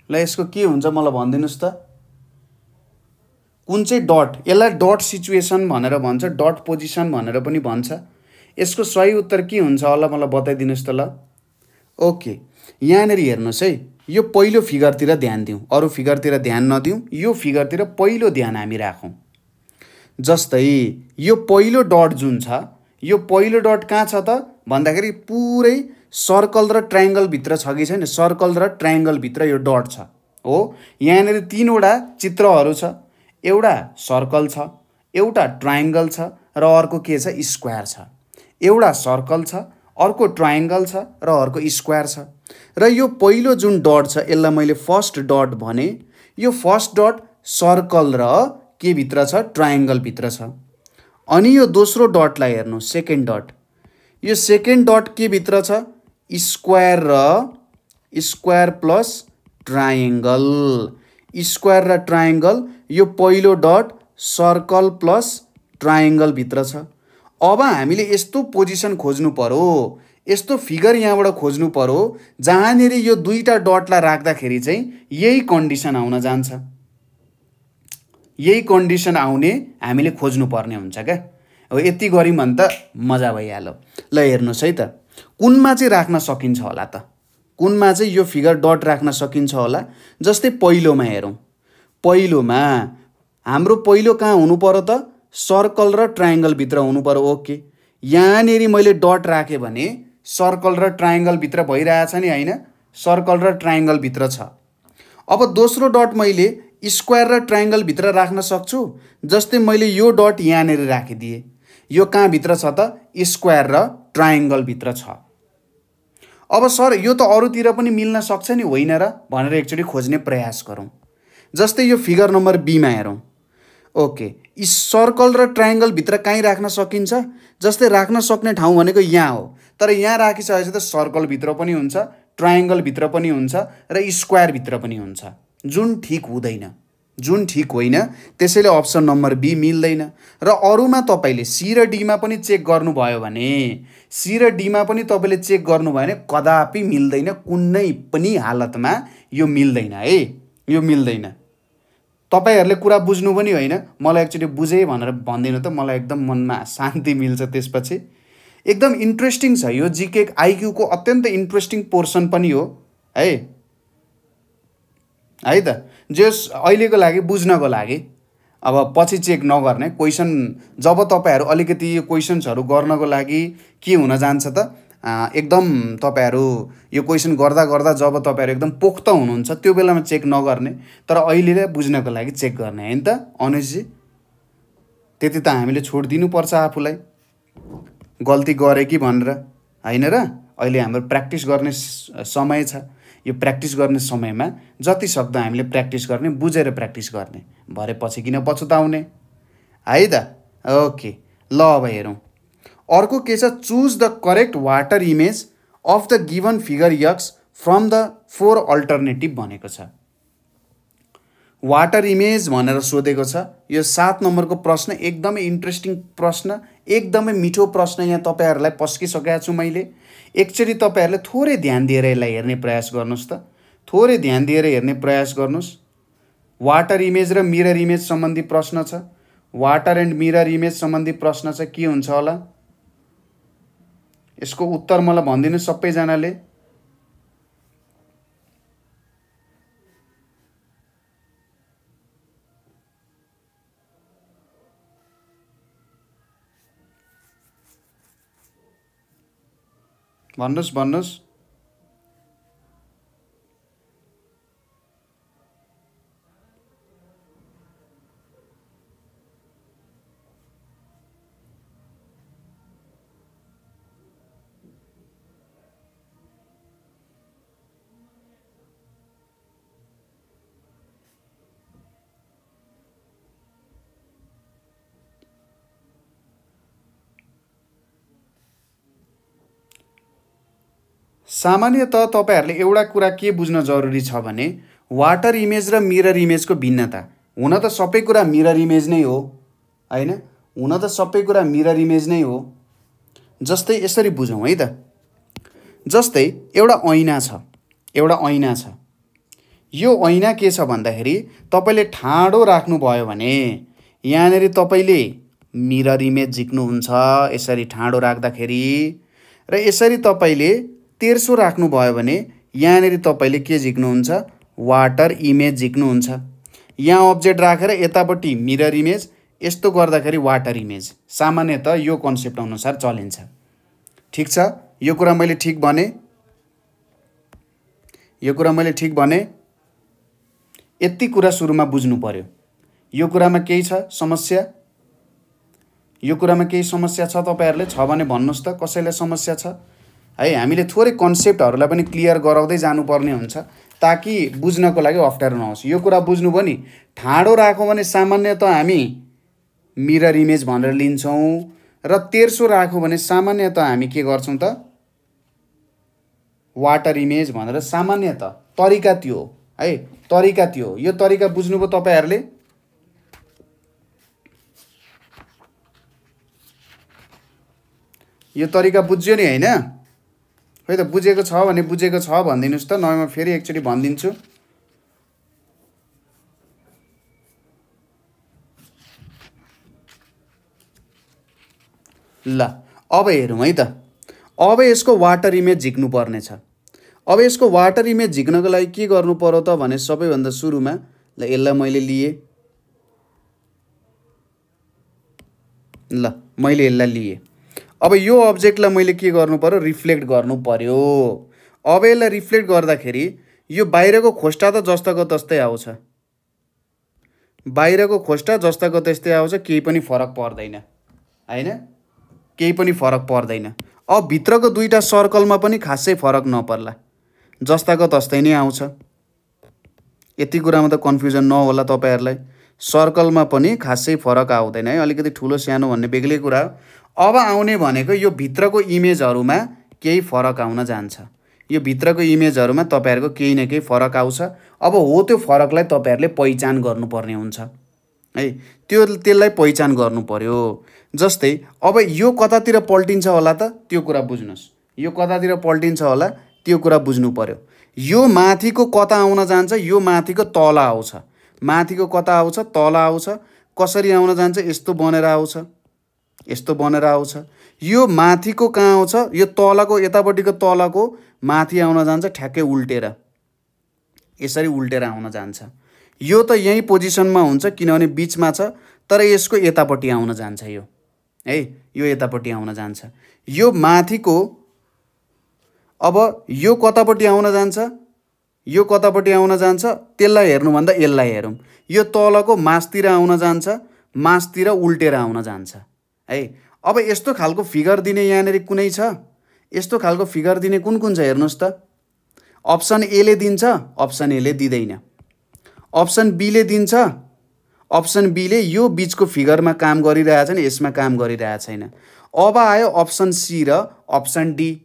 [SPEAKER 1] ल यसको के हुन्छ मलाई भनिदिनुस् त। कुन चाहिँ डट, यसलाई डट सिचुएसन भनेर भन्छ, डट पोजिसन भनेर पनि भन्छ। यसको सही उत्तर के हुन्छ होला मलाई बताइदिनुस् त ल। ओके, यहाँनिर हेर्नुहोस् है, यो पहिलो फिगरतिर ध्यान दिउँ, अरू फिगरतिर ध्यान नदिउँ, यो फिगरतिर पहिलो ध्यान हामी राखौँ। जस्तै यो पहिलो डट जुन छ, यो पहिलो डट कहाँ छ त भन्दाखेरि पुरै सर्कल र ट्रायङ्गल भित्र छ कि छैन। सर्कल र ट्रायङ्गल भित्र यो डट छ हो। यहाँनिर तीनवटा चित्रहरू छ, एउटा सर्कल छ, एउटा ट्रायङ्गल छ र अर्को के छ, स्क्वायर छ। एउटा सर्कल छ, अर्को ट्रायङ्गल छ र अर्को स्क्वायर छ। र यो पहिलो जुन डट छ यसलाई मैले फर्स्ट डट भने। यो फर्स्ट डट सर्कल र के भित्र छ, ट्रायङ्गल भित्र छ। अनि यो दोस्रो डटलाई हेर्नु, सेकेन्ड डट। यो सेकेन्ड डट के भित्र छ, स्क्वायर र स्क्वायर प्लस ट्रायङ्गल। स्क्वायर र ट्रायङ्गल यो पहिलो डट सर्कल प्लस ट्रायङ्गल भित्र छ। अब हामीले यस्तो पोजिसन खोज्नु पर्यो, यस्तो फिगर यहाँबाट खोज्नु पर्यो जहाँनिर यो दुईटा डटलाई राख्दाखेरि चाहिँ यही कन्डिसन आउन जान्छ। यही कन्डिसन आउने हामीले खोज्नु पर्ने हुन्छ क्या। अब यति गऱ्यौँ भने त मजा भइहाल्यो। ल हेर्नुहोस् है त, कुनमा चाहिँ राख्न सकिन्छ होला त? कुनमा चाहिँ यो फिगर डट राख्न सकिन्छ होला? जस्तै पहिलोमा हेरौँ। पहिलोमा हाम्रो पहिलो कहाँ हुनु पर्यो त, सर्कल र ट्रायङ्गल भित्र हुनु पर्यो। ओके, यहाँनिर मैले डट राखेँ भने सर्कल र ट्रायङ्गल भित्र भइरहेछ नि, होइन? सर्कल र ट्रायङ्गल भित्र छ। अब दोस्रो डट मैले स्क्वायर र ट्रायङ्गल भित्र राख्न सक्छु। जस्तै मैले यो डट यहाँनिर राखिदिएँ, यो कहाँ भित्र छ त, स्क्वायर र ट्रायङ्गल भित्र छ। अब सर यो त अरूतिर पनि मिल्न सक्छ नि, होइन र भनेर एकचोटि खोज्ने प्रयास गरौँ। जस्तै यो फिगर नम्बर बीमा हेरौँ। ओके, सर्कल र ट्रायङ्गल भित्र कहीँ राख्न सकिन्छ? जस्तै राख्न सक्ने ठाउँ भनेको यहाँ हो, तर यहाँ राखिसकेपछि त सर्कल भित्र पनि हुन्छ, ट्रायङ्गल भित्र पनि हुन्छ र स्क्वायर भित्र पनि हुन्छ, जुन ठिक हुँदैन, जुन ठिक होइन। त्यसैले अप्सन नम्बर बी मिल्दैन। र अरूमा तपाईँले सी र डीमा पनि चेक गर्नुभयो भने, सी र डीमा पनि तपाईँले चेक गर्नुभयो भने कदापि मिल्दैन, कुनै पनि हालतमा यो मिल्दैन है, यो मिल्दैन। तपाईहरूले कुरा बुझ्नु पनि होइन, मलाई एक्चुअली बुझेँ भनेर भन्दिनँ त, मलाई एकदम मनमा शान्ति मिल्छ त्यसपछि। एकदम इन्ट्रेस्टिङ छ यो जिके आइक्यूको अत्यन्त इन्ट्रेस्टिङ पोर्सन पनि हो है त। जस अहिलेको लागि बुझ्नको लागि, अब पछि चेक नगर्ने क्वेसन, जब तपाईँहरू अलिकति यो क्वेसन्सहरू गर्नको लागि के हुन जान्छ त, एकदम तपाईँहरू यो क्वेसन गर्दा गर्दा जब तपाईँहरू एकदम पोख्त हुनुहुन्छ त्यो बेलामा चेक नगर्ने, तर अहिले बुझ्नको लागि चेक गर्ने, होइन त अनुजजी? त्यति त हामीले छोडिदिनुपर्छ आफूलाई, गल्ती गरेँ कि भनेर, होइन र? अहिले हाम्रो प्र्याक्टिस गर्ने समय छ। यो प्र्याक्टिस गर्ने समयमा जति सक्दो हामीले प्र्याक्टिस गर्ने, बुझेर प्र्याक्टिस गर्ने, भरे पछि किन पछुताउने, है त? ओके, ल अब हेरौँ। अर्को के छ, choose the correct water image of the given figure x from the 4 alternative भनेको छ। वाटर इमेज भनेर सोधेको छ। यो 7 नम्बरको प्रश्न एकदमै इन्ट्रेस्टिङ प्रश्न, एकदमै मिठो प्रश्न यहाँ तपाईँहरूलाई पस्किसकेको छु मैले। एकचोटि तपाईँहरूले थोरै ध्यान दिएर यसलाई हेर्ने प्रयास गर्नुहोस् त, थोरै ध्यान दिएर हेर्ने प्रयास गर्नुहोस्। वाटर इमेज र मिरर इमेज सम्बन्धी प्रश्न छ। वाटर एन्ड मिरर इमेज सम्बन्धी प्रश्न छ, के हुन्छ होला यसको उत्तर मलाई भनिदिनु सबैजनाले। भन्नुहोस् भन्नुहोस्। सामान्यतः तपाईँहरूले एउटा कुरा के बुझ्न जरुरी छ भने, वाटर इमेज र मिरर इमेजको भिन्नता। हुन त सबै कुरा मिरर इमेज नै हो, होइन? हुन त सबै कुरा मिरर इमेज नै हो। जस्तै यसरी बुझौँ है त। जस्तै एउटा ऐना छ, एउटा ऐना छ। यो ऐना के छ भन्दाखेरि तपाईँले ठाडो राख्नुभयो भने यहाँनिर तपाईँले मिरर इमेज झिक्नुहुन्छ यसरी ठाडो राख्दाखेरि, र यसरी तपाईँले तेर्सो राख्नुभयो भने यहाँनिर तपाईँले के झिक्नुहुन्छ, वाटर इमेज झिक्नुहुन्छ। यहाँ अब्जेक्ट राखेर यतापट्टि मिरर इमेज, यस्तो गर्दाखेरि वाटर इमेज। सामान्यतः यो कन्सेप्ट अनुसार चलिन्छ। ठिक छ, यो कुरा मैले ठिक भने, यो कुरा मैले ठिक भने? यति कुरा सुरुमा बुझ्नु पर्यो। यो कुरामा केही छ समस्या? यो कुरामा केही समस्या छ तपाईहरुले? छ भने भन्नुस् त, कसैले समस्या छ है? हामीले थोरै कन्सेप्टहरुलाई पनि क्लियर गराउँदै जानुपर्ने हुन्छ ताकि बुझ्नको लागि अप्ठ्यारो नहोस्। यो कुरा बुझ्नु पनि ठाडो राखौं भने सामान्यतः हामी मिरर इमेज भनेर लिन्छौं र तेर्सो राखौं भने सामान्यतः हामी के गर्छौं त वाटर इमेज भनेर। सामान्यतः तरिका त्यो हो है, तरिका त्यो हो। यो तरिका बुझ्नुभयो तपाईहरुले? यो तरिका बुझ्यो नि हैन? खै त बुझेको छ भने बुझेको छ भनिदिनुस् त, नभए म फेरि एकचोटी भनिदिन्छु। ल अब हेरौँ है त। अब यसको वाटर इमेज झिक्नु पर्ने छ। अब यसको वाटर इमेज झिक्नको लागि के गर्नु पर्यो त भने सबैभन्दा सुरुमा ल यसलाई मैले लिए। ल मैले यसलाई लिए। अब यो अब्जेक्टलाई मैले के गर्नु पर्यो? रिफ्लेक्ट गर्नु पर्यो। अब यसलाई रिफ्लेक्ट गर्दाखेरि यो बाहिरको खोस्टा त जस्ताको तस्तै आउँछ, बाहिरको खोस्टा जस्ताको त्यस्तै आउँछ, केही पनि फरक पर्दैन हैन? केही पनि फरक पर्दैन। अब भित्रको दुईटा सर्कलमा पनि खासै फरक नपर्ला, जस्ताको तस्तै नै आउँछ। यति कुरामा त कन्फ्युजन नहोला तपाईहरुलाई। सर्कलमा पनि खासै फरक आउँदैन है, अलिकति ठुलो सानो भन्ने बेग्लै कुरा हो। अब आउने भनेको यो भित्रको इमेजहरुमा केही फरक आउन जान्छ। यो भित्रको इमेजहरुमा तपाईहरुको केही न केही फरक आउँछ। अब हो त्यो फरकलाई तपाईहरुले पहिचान गर्नुपर्ने हुन्छ है, त्यसलाई पहिचान गर्नु पर्यो। जस्तै अब यो कतातिर पल्टिन्छ होला त त्यो कुरा बुझ्नुस्। यो कतातिर पल्टिन्छ होला त्यो कुरा बुझ्नु पर्यो। यो माथिको कता आउन जान्छ? यो माथिको तल आउँछ। माथिको कता आउँछ? तल आउँछ। कसरी आउन जान्छ? यस्तो बनेर आउँछ, यस्तो बनेर आउँछ। यो माथिको कहाँ आउँछ? यो तलको, यतापट्टिको तलको माथि आउन जान्छ ठ्याक्कै उल्टेर, यसरी उल्टेर आउन जान्छ। यो त यही पोजिसनमा हुन्छ किनभने बीचमा छ, तर यसको यतापट्टि आउन जान्छ यो है, यो यतापट्टि आउन जान्छ। यो माथिको अब यो कतापट्टि आउन जान्छ? यो कतापट्टि आउन जान्छ? त्यसलाई हेर्नु भन्दा यसलाई हेरौँ। यो तलको मासतिर आउन जान्छ, मासतिर उल्टेर आउन जान्छ है। अब यस्तो खालको फिगर दिने यहाँनेरि कुनै छ? यस्तो खालको फिगर दिने कुन कुन छ हेर्नुस् त। अप्सन ए ले दिन्छ, अप्सन ए ले दिँदैन। अप्सन बी ले दिन्छ, अप्सन बी ले यो बीचको फिगरमा काम गरिरहेछ नि, यसमा काम गरिरहेछ छैन। अब आयो अप्सन सी र अप्सन डी।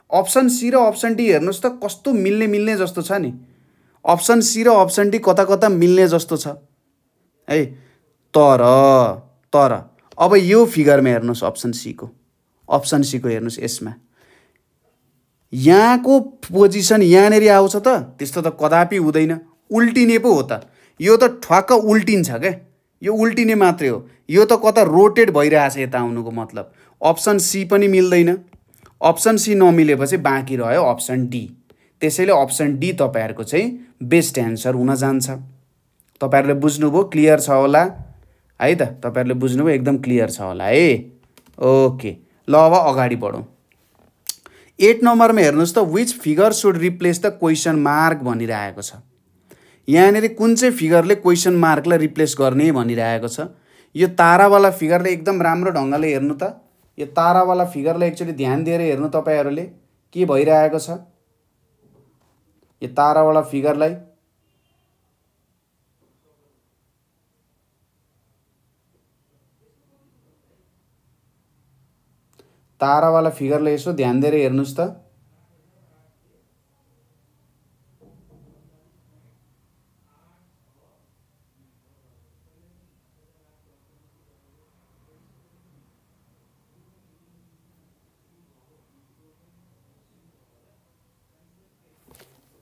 [SPEAKER 1] अप्सन सी र अप्सन डी हेर्नुस् त कस्तो मिल्ने मिल्ने जस्तो छ नि। अप्सन सी र अप्सन डी कता कता मिल्ने जस्तो छ है। तर अब यो फिगरमा हेर्नुस् अप्सन सी को, अप्सन सी को हेर्नुस्। यसमा यहाँको पोजिसन यहाँनेरि आउँछ त? त्यस्तो त कदापि हुँदैन, उल्टिने पो हो त। यो त ठ्वाक्क उल्टिन्छ क्या, यो उल्टिने मात्रै हो। यो त कता रोटेट भइरहेछ यता आउनुको मतलब। अप्सन सी पनि मिल्दैन। अप्सन सी नमिलेपछि बाँकी रह्यो अप्सन डी। त्यसैले अप्सन डी तपाईहरुको चाहिँ बेस्ट एन्सर हुन जान्छ। तपाईहरुले बुझ्नुभयो? क्लियर छ होला है त? तपाईहरुले बुझ्नुभयो? एकदम क्लियर छ होला है। ओके, ल अब अगाडि बढौँ। 8 नम्बरमा हेर्नुस् त, which figure should replace the question mark भनिरहेको छ। यहाँनेरि कुन चाहिँ फिगरले क्वेसन मार्कलाई रिप्लेस गर्ने भनिरहेको छ। यो तारावाला फिगरले एकदम राम्रो ढङ्गले हेर्नु त। यो तारावाला फिगरलाई एकचोटि ध्यान दिएर हेर्नु तपाईहरुले के भइरहेको छ। यो तारावाला फिगरलाई यसो ध्यान दिएर हेर्नुस् त।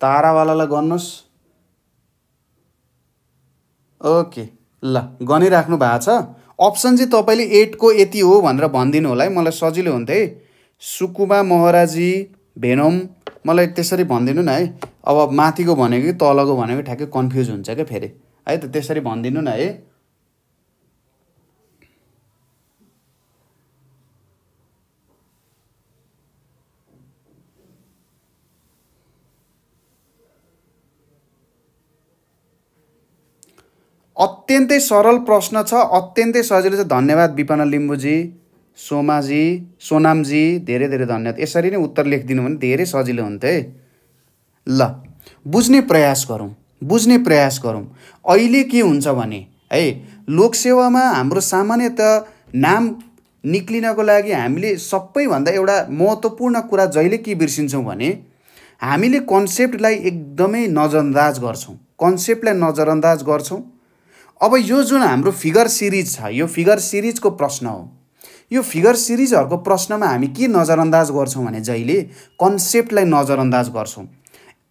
[SPEAKER 1] तारावालालाई गर्नुस्। ओके, ल गनिराख्नु भएको छ। अप्सन चाहिँ तपाईले 8 को यति हो भनेर भनिदिनु होला है, मलाई सजिलो हुन्थ्यो है। सुकुमा महराजी भेनोम, मलाई त्यसरी भनिदिनु न है। अब माथिको भनेको कि तलको भनेको ठ्याक्कै कन्फ्युज हुन्छ क्या फेरि है त, त्यसरी भनिदिनु न है। अत्यन्तै सरल प्रश्न छ, अत्यन्तै सजिलो छ। धन्यवाद विपना लिम्बुजी, सोमाजी, सोनामजी, धेरै धेरै धन्यवाद। यसरी नै उत्तर लेखिदिनु भने धेरै सजिलो हुन्थ्यो है। ल बुझ्ने प्रयास गरौँ, बुझ्ने प्रयास गरौँ। अहिले के हुन्छ भने है, लोकसेवामा हाम्रो सामान्यतः नाम निक्लिनको लागि हामीले सबैभन्दा एउटा महत्त्वपूर्ण कुरा जहिले के बिर्सिन्छौँ भने हामीले कन्सेप्टलाई एकदमै नजरअन्दाज गर्छौँ, कन्सेप्टलाई नजरअन्दाज गर्छौँ। अब यो जुन हाम्रो फिगर सिरिज छ, यो फिगर सिरिजको प्रश्न हो। यो फिगर सिरिजहरूको प्रश्नमा हामी के नजरअन्दाज गर्छौँ भने जहिले कन्सेप्टलाई नजरअन्दाज गर्छौँ।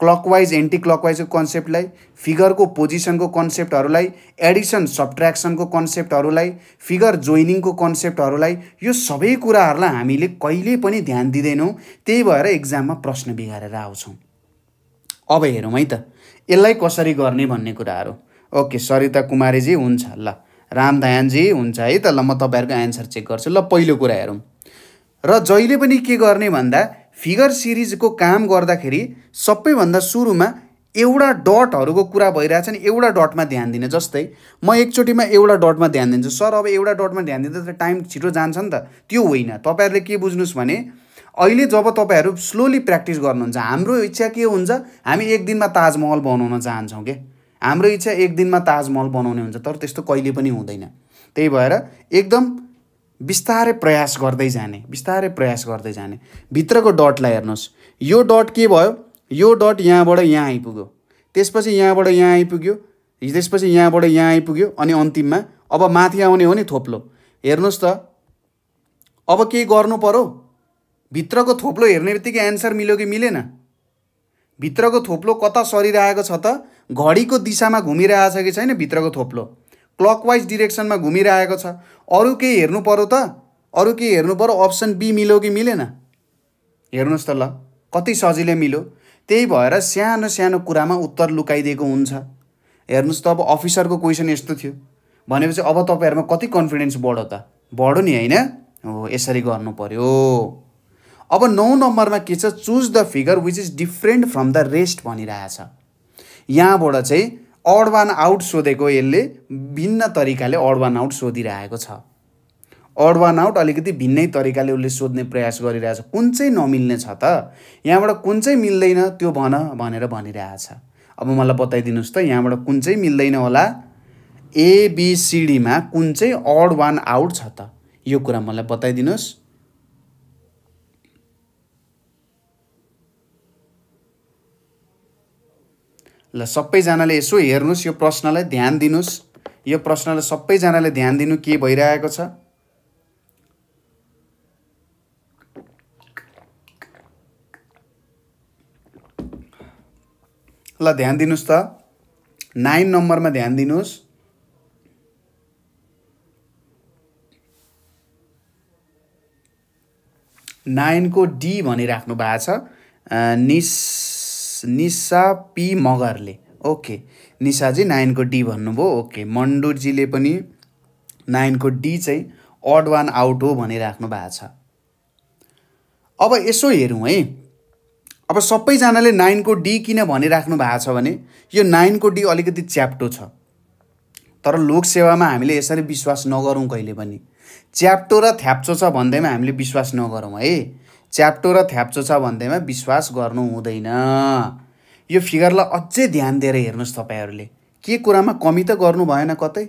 [SPEAKER 1] क्लकवाइज एन्टी क्लकवाइजको कन्सेप्टलाई, फिगरको पोजिसनको कन्सेप्टहरूलाई, एडिसन सब्ट्र्याक्सनको कन्सेप्टहरूलाई, फिगर जोइनिङको कन्सेप्टहरूलाई, यो सबै कुराहरूलाई हामीले कहिले पनि ध्यान दिँदैनौँ। त्यही भएर एक्जाममा प्रश्न बिगारेर आउँछौँ। अब हेरौँ है त यसलाई कसरी गर्ने भन्ने कुराहरू। ओके, सरिता कुमारीजी हुन्छ, ल रामदयानजी हुन्छ है त। ल म तपाईँहरूको एन्सर चेक गर्छु। ल पहिलो कुरा हेरौँ। र जहिले पनि के गर्ने भन्दा फिगर सिरिजको काम गर्दाखेरि सबैभन्दा सुरुमा एउटा डटहरूको कुरा भइरहेछ नि, एउटा डटमा ध्यान दिने। जस्तै म एकचोटिमा एउटा डटमा ध्यान दिन्छु। सर अब एउटा डटमा ध्यान दिँदा त टाइम छिटो जान्छ नि त, त्यो होइन। तपाईँहरूले के बुझ्नुहोस् भने अहिले जब तपाईँहरू स्लोली प्र्याक्टिस गर्नुहुन्छ, हाम्रो इच्छा के हुन्छ, हामी एक दिनमा ताजमहल बनाउन चाहन्छौँ के। हाम्रो इच्छा एक दिनमा ताजमहल बनाउने हुन्छ, तर त्यस्तो कहिले पनि हुँदैन। त्यही भएर एकदम बिस्तारै प्रयास गर्दै जाने, बिस्तारै प्रयास गर्दै जाने। भित्रको डटलाई हेर्नुहोस्, यो डट के भयो, यो डट यहाँबाट यहाँ आइपुग्यो, त्यसपछि यहाँबाट यहाँ आइपुग्यो, त्यसपछि यहाँबाट यहाँ आइपुग्यो, अनि अन्तिममा अब माथि आउने हो नि थोप्लो। हेर्नुहोस् त अब के गर्नु पर्यो, भित्रको थोप्लो हेर्ने बित्तिकै एन्सर मिल्यो कि मिलेन? भित्रको थोप्लो कता सरिरहेको छ त, घडीको दिशामा घुमिरहेको छ कि छैन? भित्रको थोप्लो क्लकवाइज डिरेक्सनमा घुमिरहेको छ। अरू केही हेर्नु पर्यो त, अरू केही हेर्नु पर्यो। अप्सन बी मिल्यो कि मिलेन? हेर्नुहोस् त, ल कति सजिलै मिल्यो। त्यही भएर सानो सानो कुरामा उत्तर लुकाइदिएको हुन्छ। हेर्नुहोस् त, अब अफिसरको क्वेसन यस्तो थियो भनेपछि अब तपाईँहरूमा कति कन्फिडेन्स बढ्यो त? बढ्यो नि, होइन? हो, यसरी गर्नु पर्यो। अब 9 नम्बरमा के छ, choose the figure which is different from the rest भनिरहेछ। यहाँबाट चाहिँ अड वान आउट सोधेको, यसले भिन्न तरिकाले अड वान आउट सोधिरहेको छ। अड वान आउट अलिकति भिन्नै तरिकाले उसले सोध्ने प्रयास गरिरहेछ। कुन चाहिँ नमिल्ने छ त, यहाँबाट कुन चाहिँ मिल्दैन त्यो भन भनेर भनिरहेछ। अब मलाई बताइदिनुहोस् त यहाँबाट कुन चाहिँ मिल्दैन होला, एबिसिडीमा कुन चाहिँ अड वान आउट छ त, यो कुरा मलाई बताइदिनुहोस्। ल सबैजनाले यसो हेर्नुहोस्, यो प्रश्नलाई ध्यान दिनुहोस्। यो प्रश्नलाई सबैजनाले ध्यान दिनु, के भइरहेको छ। ल ध्यान दिनुहोस् त, 9 नम्बरमा ध्यान दिनुहोस्। नाइनको डी भनिराख्नु भएको छ, निशा पी मगरले। ओके, निशाजी 9को डी भन्नुभयो। ओके, मण्डुरजीले पनि 9को डी चाहिँ अड वान आउट हो भनिराख्नु भएको छ। अब यसो हेरौँ है, अब सबैजनाले 9को डी किन भनिराख्नु भएको छ भने यो 9को डी अलिकति च्याप्टो छ। तर लोकसेवामा हामीले यसरी विश्वास नगरौँ कहिले पनि। च्याप्टो र थ्याप्चो छ भन्दैमा हामीले विश्वास नगरौँ है। च्याप्टो र थ्याप्चो छ भन्दैमा विश्वास गर्नु हुँदैन। यो फिगरलाई अझै ध्यान दिएर हेर्नुहोस् तपाईँहरूले, के कुरामा कमी त गर्नु भएन कतै।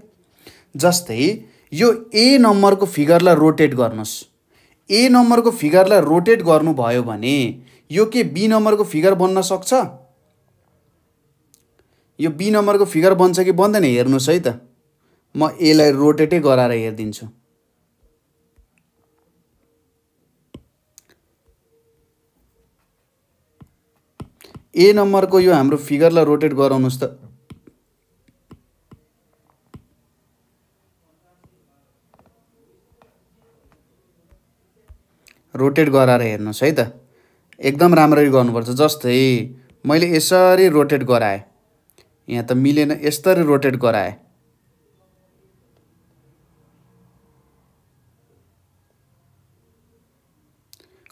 [SPEAKER 1] जस्तै यो ए नम्बरको फिगरलाई रोटेट गर्नुहोस्। ए नम्बरको फिगरलाई रोटेट गर्नुभयो भने यो के बी नम्बरको फिगर बन्न सक्छ? यो बी नम्बरको फिगर बन्छ कि बन्दैन हेर्नुहोस् है त। म एलाई रोटेटै गराएर हेरिदिन्छु। ए नम्बरको यो हाम्रो फिगरलाई रोटेट गराउनुहोस् त। रोटेट गराएर हेर्नुहोस् है त, एकदम राम्ररी गर्नुपर्छ। जस्तै मैले यसरी रोटेट गराएँ, यहाँ त मिलेन, यसरी रोटेट गराएँ।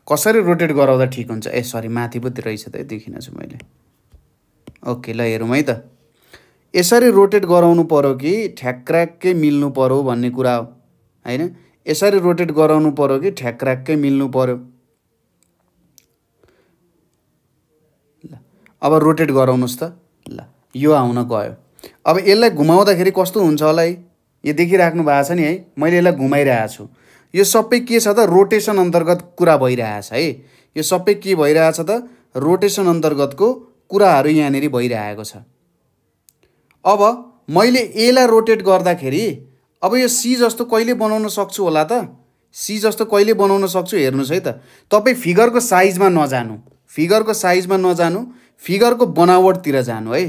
[SPEAKER 1] कसरी रोटेट गराउँदा ठिक हुन्छ? ए सरी, माथि पो रहेछ त, देखिन छु मैले। ओके, ल हेरौँ है त। यसरी रोटेट गराउनु पर्यो कि ठ्याक्राक्कै मिल्नु पर्यो भन्ने कुरा हो हैन। यसरी रोटेट गराउनु पर्यो कि ठ्याक्राक्कै मिल्नु पर्यो। ल अब रोटेट गराउनुस् त। ल यो आउन गयो। अब यसलाई घुमाउँदाखेरि कस्तो हुन्छ होला है, यो देखिराख्नु भएको छ नि है, मैले यसलाई घुमाइरहेको छु। यो सबै के छ त, रोटेसन अन्तर्गत कुरा भइरहेछ है। यो सबै के भइरहेछ त, रोटेसन अन्तर्गतको कुराहरू यहाँनिर भइरहेको छ। अब मैले एलाई रोटेट गर्दाखेरि अब यो सी जस्तो कहिले बनाउन सक्छु होला त? सी जस्तो कहिले बनाउन सक्छु हेर्नुस् है त। तपाईँ फिगरको साइजमा नजानु, फिगरको साइजमा नजानु, फिगरको बनावटतिर जानु है,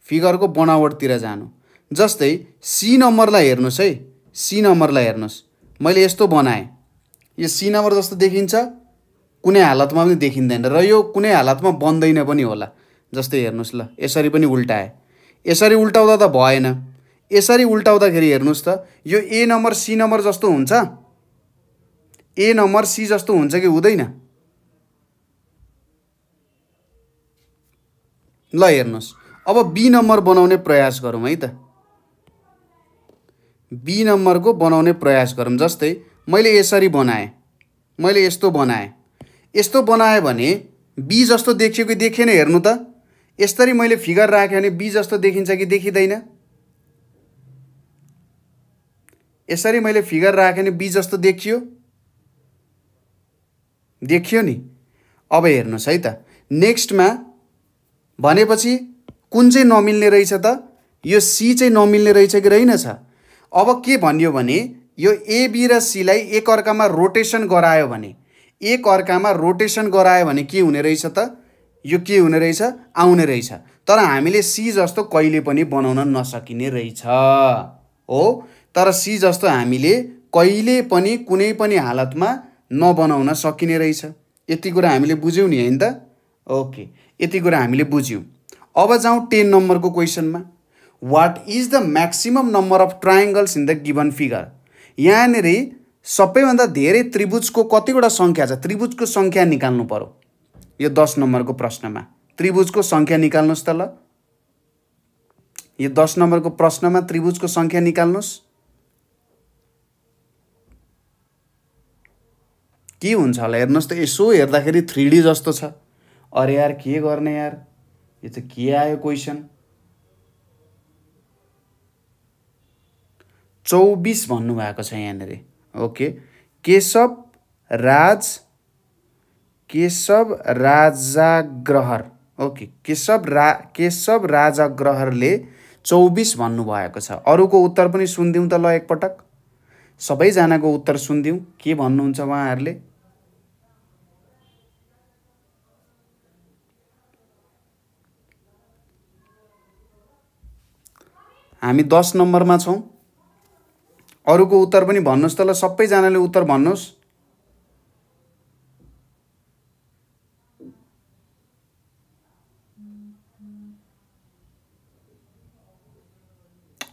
[SPEAKER 1] फिगरको बनावटतिर जानु। जस्तै सी नम्बरलाई हेर्नुस् है, सी नम्बरलाई हेर्नुस्, मैले यस्तो बनाएँ, यो सी नम्बर जस्तो देखिन्छ, कुनै हालतमा पनि देखिँदैन र यो कुनै हालतमा बन्दैन पनि होला। जस्तै हेर्नुस् ल, यसरी पनि उल्टाए, यसरी उल्टाउँदा त भएन, यसरी उल्टाउँदाखेरि हेर्नुस् त, यो ए नम्बर सी नम्बर जस्तो हुन्छ, ए नम्बर सी जस्तो हुन्छ कि हुँदैन? ल हेर्नुस्, अब बी नम्बर बनाउने प्रयास गरौँ है त। बी नम्बरको बनाउने प्रयास गरौँ। जस्तै मैले यसरी बनाएँ, मैले यस्तो बनाएँ, यस्तो बनाएँ भने बी जस्तो देखियो कि देखेन हेर्नु त। यसरी मैले फिगर राखेँ भने बी जस्तो देखिन्छ कि देखिँदैन? यसरी मैले फिगर राखेँ भने बी जस्तो देखियो, देखियो नि। अब हेर्नुहोस् है त, नेक्स्टमा भनेपछि कुन चाहिँ नमिल्ने रहेछ त? यो सी चाहिँ नमिल्ने रहेछ कि रहेनछ? अब के भनियो भने यो ए बी र सीलाई एक अर्कामा रोटेसन गरायो भने, एक अर्कामा रोटेसन गरायो भने के हुने रहेछ त? यो के हुने रहेछ? आउने रहेछ। तर हामीले सी जस्तो कहिले पनि बनाउन नसकिने रहेछ हो। तर सी जस्तो हामीले कहिले पनि कुनै पनि हालतमा नबनाउन सकिने रहेछ। यति कुरा हामीले बुझ्यौँ नि हैन त? ओके, यति कुरा हामीले बुझ्यौँ। अब जाउँ 10 नम्बरको क्वेसनमा। What is the maximum number of triangles in the given figure? यहाँनिर सबैभन्दा धेरै त्रिभुजको कतिवटा सङ्ख्या छ? त्रिभुजको सङ्ख्या निकाल्नु पर्यो। यो 10 नम्बरको प्रश्नमा त्रिभुजको सङ्ख्या निकाल्नुस् त ल। यो 10 नम्बरको प्रश्नमा त्रिभुजको सङ्ख्या निकाल्नुस्। के हुन्छ होला हेर्नुहोस् त, यसो हेर्दाखेरि 3D जस्तो छ। अरे यार के गर्ने यार, यो त के आयो क्वेसन? 24 भन्नुभएको छ यहाँनिर। ओके, केशव राजाग्रहर, ओके, केशव राजाग्रहरले 24 भन्नुभएको छ। अरूको उत्तर पनि सुनिदिउँ त ल एकपटक, सबैजनाको उत्तर सुनिदिउँ के भन्नुहुन्छ उहाँहरूले। हामी 10 नम्बरमा छौँ, अरूको उत्तर पनि भन्नुहोस् त ल, सबैजनाले उत्तर भन्नुहोस्।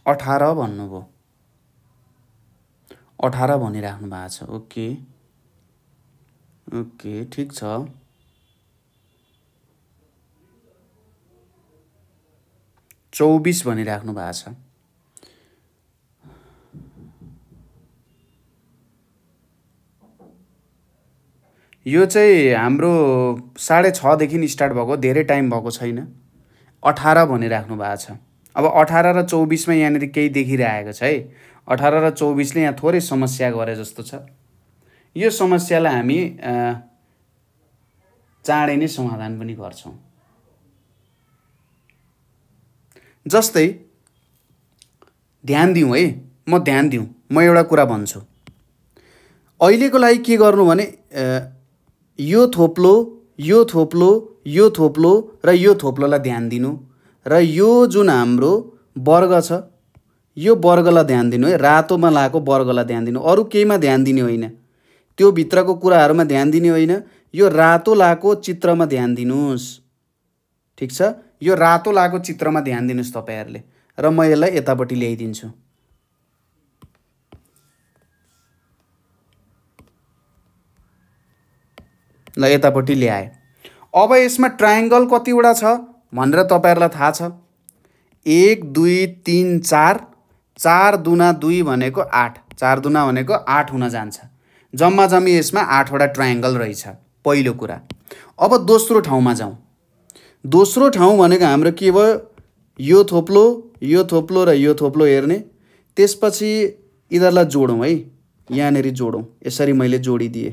[SPEAKER 1] अठारह भन्नुभयो, 18 भनिराख्नु भएको छ। ओके ओके, ठिक छ। चौबीस भनिराख्नु भएको छ। यो चाहिँ हाम्रो 6:30 देखि स्टार्ट भएको, धेरै टाइम भएको छैन। 18 भनिराख्नु भएको छ। अब 18 र 24 मा यहाँनिर केही देखिरहेको छ है। 18 र 24 ले यहाँ थोरै समस्या गरे जस्तो छ। यो समस्यालाई हामी चाँडै नै समाधान पनि गर्छौं। जस्तै ध्यान दिउँ है, म ध्यान दिउँ, म एउटा कुरा भन्छु। अहिलेको लागि के गर्नु भने यो थोप्लो, यो थोप्लो, यो थोप्लो र यो थोप्लोलाई ध्यान दिनु, र यो जुन हाम्रो वर्ग छ यो वर्गलाई ध्यान दिनु है। रातोमा लाएको वर्गलाई ध्यान दिनु, अरु केहीमा ध्यान दिने होइन, त्यो भित्रको कुराहरुमा ध्यान दिने होइन। यो रातो लाएको चित्रमा ध्यान दिनुस्, ठीक छ? यो रातो लाएको चित्रमा ध्यान दिनुस् तपाईहरुले, र म यसलाई यतापट्टि ल्याइदिन्छु। ल यतापट्टि ल्याए। अब यसमा ट्रायंगल कतिवटा छ भनेर तपाईहरुलाई थाहा छ। 1 2 3 4 4 दुना 2 भनेको 8 4 दुना भनेको 8 हुन जान्छ। जम्मा जम्मी यसमा 8 वटा ट्रायंगल रहेछ पहिलो कुरा। अब दोस्रो ठाउँमा जाउँ। दोस्रो ठाउँ भनेको हाम्रो के भयो, यो थोप्लो र यो थोप्लो हेर्ने, त्यसपछि यिनीहरूलाई जोडौँ है। यहाँनेरि जोडौँ, यसरी मैले जोडिदिएँ,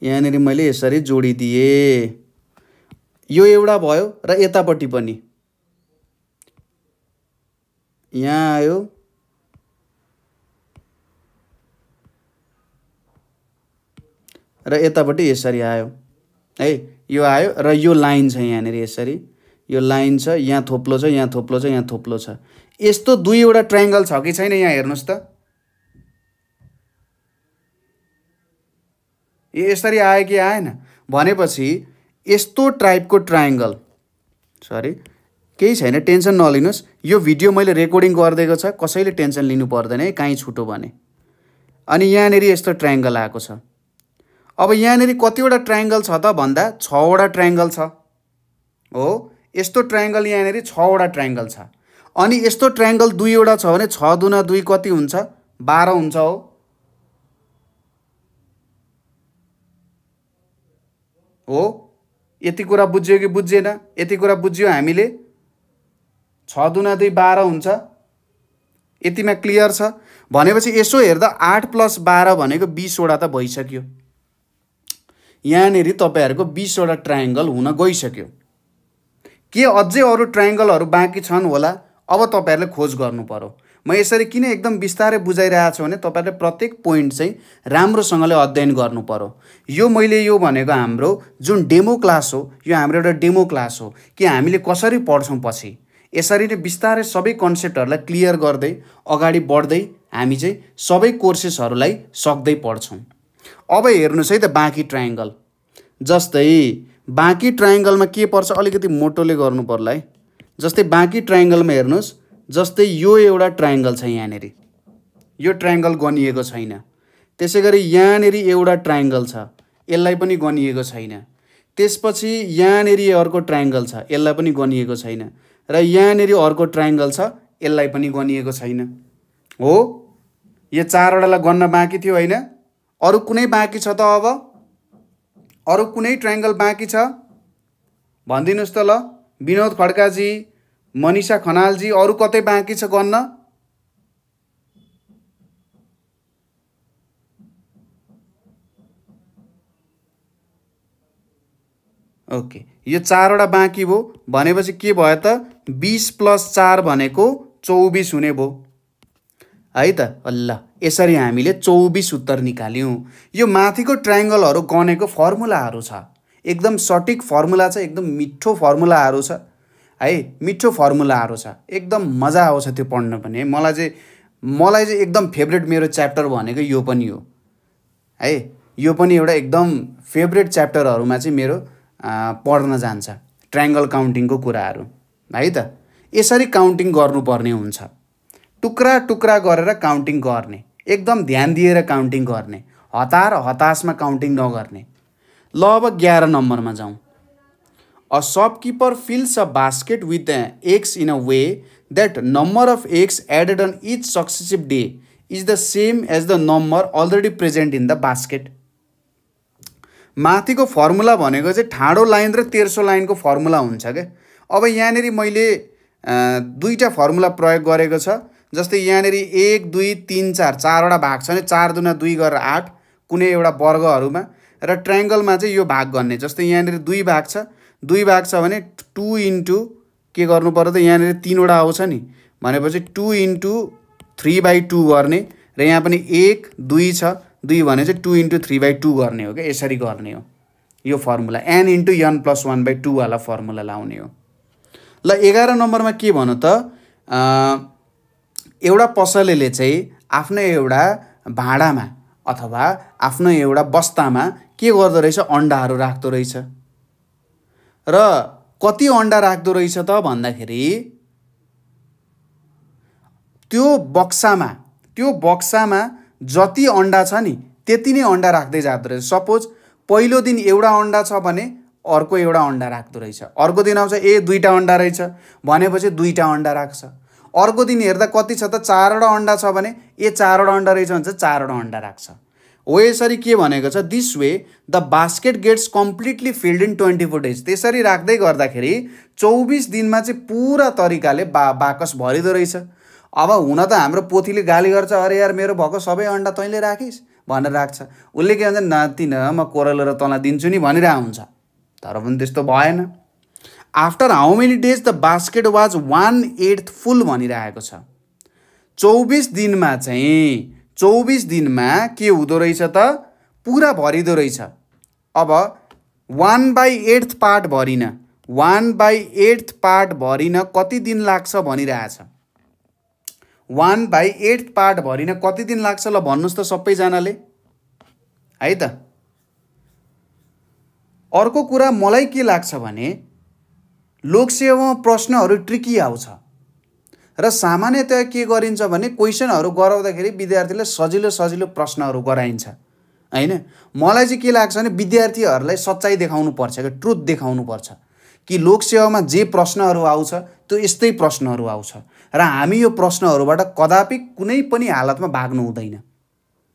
[SPEAKER 1] यहाँनेरि मैले यसरी जोडिदिएँ। यो एउटा भयो र यतापट्टि पनि यहाँ आयो, र यतापट्टि यसरी आयो है। यो आयो र यो लाइन छ यहाँनेरि यसरी, यो लाइन छ, यहाँ थोप्लो छ, यहाँ थोप्लो छ, यहाँ थोप्लो छ। यस्तो दुईवटा ट्रायंगल छ कि छैन यहाँ हेर्नुस् त। यसरी आयो कि आएन भनेपछि यस्तो टाइपको ट्रायंगल, सरी केही छैन, टेन्सन नलिनुस्। यो भिडियो मैले रेकर्डिङ गरिदिएको छ, कसैले टेन्सन लिनु पर्दैन है काहीँ छुटो भने। अनि यहाँनेरि यस्तो ट्रायंगल आएको छ। अब यहाँनेरि कतिवटा ट्रायंगल छ त भन्दा 6 वटा ट्रायंगल छ हो। यस्तो ट्रायंगल यहाँनेरि 6 वटा ट्रायंगल छ। अनि यस्तो ट्रायंगल 2 वटा छ भने 6 दुना 2 कति हुन्छ, 12 हुन्छ हो। यति कुरा बुझ्यो कि बुझेन? यति कुरा बुझ्यो हामीले। 6 दुना 2 12 हुन्छ, यतिमा क्लियर छ भनेपछि यसो हेर्दा 8 + 12 भनेको 20 वटा त भइसक्यो। यहाँनेरि तपाईहरुको 20 वटा ट्रायंगल हुन गइसक्यो। के अझै अरु ट्रायंगलहरु बाँकी छन् होला? अब तपाईहरुले खोज गर्नु पर्यो। म यसरी किन एकदम बिस्तारै बुझाइरहेको छु भने तपाईहरुले प्रत्येक पोइन्ट चाहिँ राम्रोसँगले अध्ययन गर्नु पर्यो। यो मैले यो भनेको हाम्रो जुन डेमो क्लास हो, यो हाम्रो एउटा डेमो क्लास हो कि हामीले कसरी पढ्छौं पछि। यसरी नै बिस्तारै सबै कन्सेप्टहरुलाई क्लियर गर्दै अगाडि बढ्दै हामी चाहिँ सबै कोर्सेसहरुलाई सक्दै पढ्छौं। अब हेर्नुस् है त बाँकी ट्रायंगल। जस्तै बाँकी ट्रायंगलमा के पर्छ, अलिकति मोटोले गर्नु पर्ला है। जस्तै बाँकी ट्रायंगलमा हेर्नुस्, जस्तै यो एउटा ट्रायंगल छ यहाँनेरि, यो ट्रायंगल गनिएको छैन। त्यसैगरी यहाँनेरि एउटा ट्रायंगल छ, यसलाई पनि गनिएको छैन। त्यसपछि यहाँनेरि अर्को ट्रायंगल छ, यसलाई पनि गनिएको छैन। र यहाँनेरि अर्को ट्रायंगल छ, यसलाई पनि गनिएको छैन हो। यो 4 वटालाई गन्न बाँकी थियो हैन? अरु कुनै बाँकी छ त? अब अरु कुनै ट्रायंगल बाँकी छ भनिदिनुस् त ल। विनोद खड्काजी, मनिषा खनालजी, अरु कतै बाँकी छ गन्न? ओके, यो 4 वटा बाँकी भो भनेपछि के भयो त? 20 + 4 भनेको 24 हुने भो है त। अल्ला, यसरी हामीले 24 उत्तर निकाल्यौं। यो माथिको ट्रायंगलहरु गनेको फर्मुलाहरु छ, एकदम सटिक फर्मुला छ, एकदम मिठो फर्मुलाहरु छ है। मिठो फर्मुलाहरु छ, एकदम मजा आउँछ त्यो पढ्न पनि। मलाई चाहिँ एकदम फेभरेट मेरो च्याप्टर भनेको यो पनि हो है। यो पनि एउटा एकदम फेभरेट च्याप्टरहरुमा चाहिँ मेरो पढ्न जान्छ ट्रायंगल काउन्टिङको कुराहरु है त। यसरी काउन्टिङ गर्नुपर्ने हुन्छ, टुक्रा टुक्रा गरेर काउन्टिङ गर्ने, एकदम ध्यान दिएर काउन्टिङ गर्ने, हतार हतासमा काउन्टिङ नगर्ने। ल अब 11 नम्बरमा जाउँ। A shopkeeper fills a basket with eggs in a way that number of eggs added on each successive day is the same as the number already present in the basket. माथिको फर्मुला भनेको चाहिँ ठाडो लाइन र तेर्सो लाइनको फर्मुला हुन्छ के। अब यहाँनेरि मैले दुईटा फर्मुला प्रयोग गरेको छ। जस्तै यहाँनेरि 1 2 3 4 4 वटा भाग छ भने 4 दुना 2 गरेर 8 कुनै एउटा वर्गहरुमा, र ट्रायंगलमा चाहिँ यो भाग गर्ने। जस्तै यहाँनेरि 2 भाग छ, 2 भाग छ भने 2 इन्टु के गर्नु पर्यो त? यहाँनेरि 3 वटा आउँछ नि भनेपछि 2 इन्टु 3/2 गर्ने, र यहाँ पनि 1 2 छ, 2 भने चाहिँ 2 इन्टु 3/2 गर्ने हो के। यसरी गर्ने हो यो फर्मुला, n इन्टु n + 1/2 वाला फर्मुला लाउने हो। ल 11 नम्बरमा के भन्नु त? एउटा पसलेले चाहिँ आफ्नो एउटा भाँडामा अथवा आफ्नो एउटा बस्तामा के गर्दो रहेछ? अण्डाहरू राख्दो रहेछ। र कति अण्डा राख्दो रहेछ त भन्दाखेरि त्यो बक्सामा जति अण्डा छ नि त्यति नै अण्डा राख्दै जाँदो रहेछ। सपोज पहिलो दिन एउटा अण्डा छ भने अर्को एउटा अन्डा राख्दो रहेछ। अर्को दिन आउँछ ए 2टा अन्डा रहेछ भनेपछि 2टा अन्डा राख्छ। अर्को दिन हेर्दा कति छ त 4वटा अन्डा छ भने ए 4वटा अन्डा रहेछ भने 4वटा अन्डा राख्छ। हो यसरी के भनेको छ, this way the basket gets completely filled in 24 days. त्यसरी राख्दै गर्दाखेरि 24 दिनमा चाहिँ पुरा तरिकाले बाकस भरिदो रहेछ। अब हुन त हाम्रो पोथीले गाली गर्छ, अरे यार मेरो भएको सबै अन्डा तैँले राखिस् भनेर राख्छ। उसले के भन्छ, नाति न म कोरलेर तँलाई दिन्छु नि भनिरहेको हुन्छ। तर पनि त्यस्तो भएन। After how many days the basket was 1/8 फुल भनिरहेको छ। 24 दिनमा चाहिँ 24 दिनमा के हुँदो रहेछ त, पुरा भरिदो रहेछ। अब 1/8 पार्ट भरिन 1/8 पार्ट भरिन कति दिन लाग्छ भनिरहेछ। 1/8 पार्ट भरिन कति दिन लाग्छ ल भन्नुहोस् त सबैजनाले है त। अर्को कुरा मलाई के लाग्छ भने लोकसेवामा प्रश्नहरू ट्रिकी आउँछ र सामान्यतया के गरिन्छ भने क्वेसनहरू गराउँदाखेरि विद्यार्थीलाई सजिलो सजिलो प्रश्नहरू गराइन्छ हैन। मलाई चाहिँ के लाग्छ भने विद्यार्थीहरूलाई सच्चाइ देखाउनु पर्छ, कि ट्रुथ देखाउनु पर्छ कि लोकसेवामा जे प्रश्नहरू आउँछ त्यो यस्तै प्रश्नहरू आउँछ र हामी यो प्रश्नहरूबाट कदापि कुनै पनि हालतमा भाग्नु हुँदैन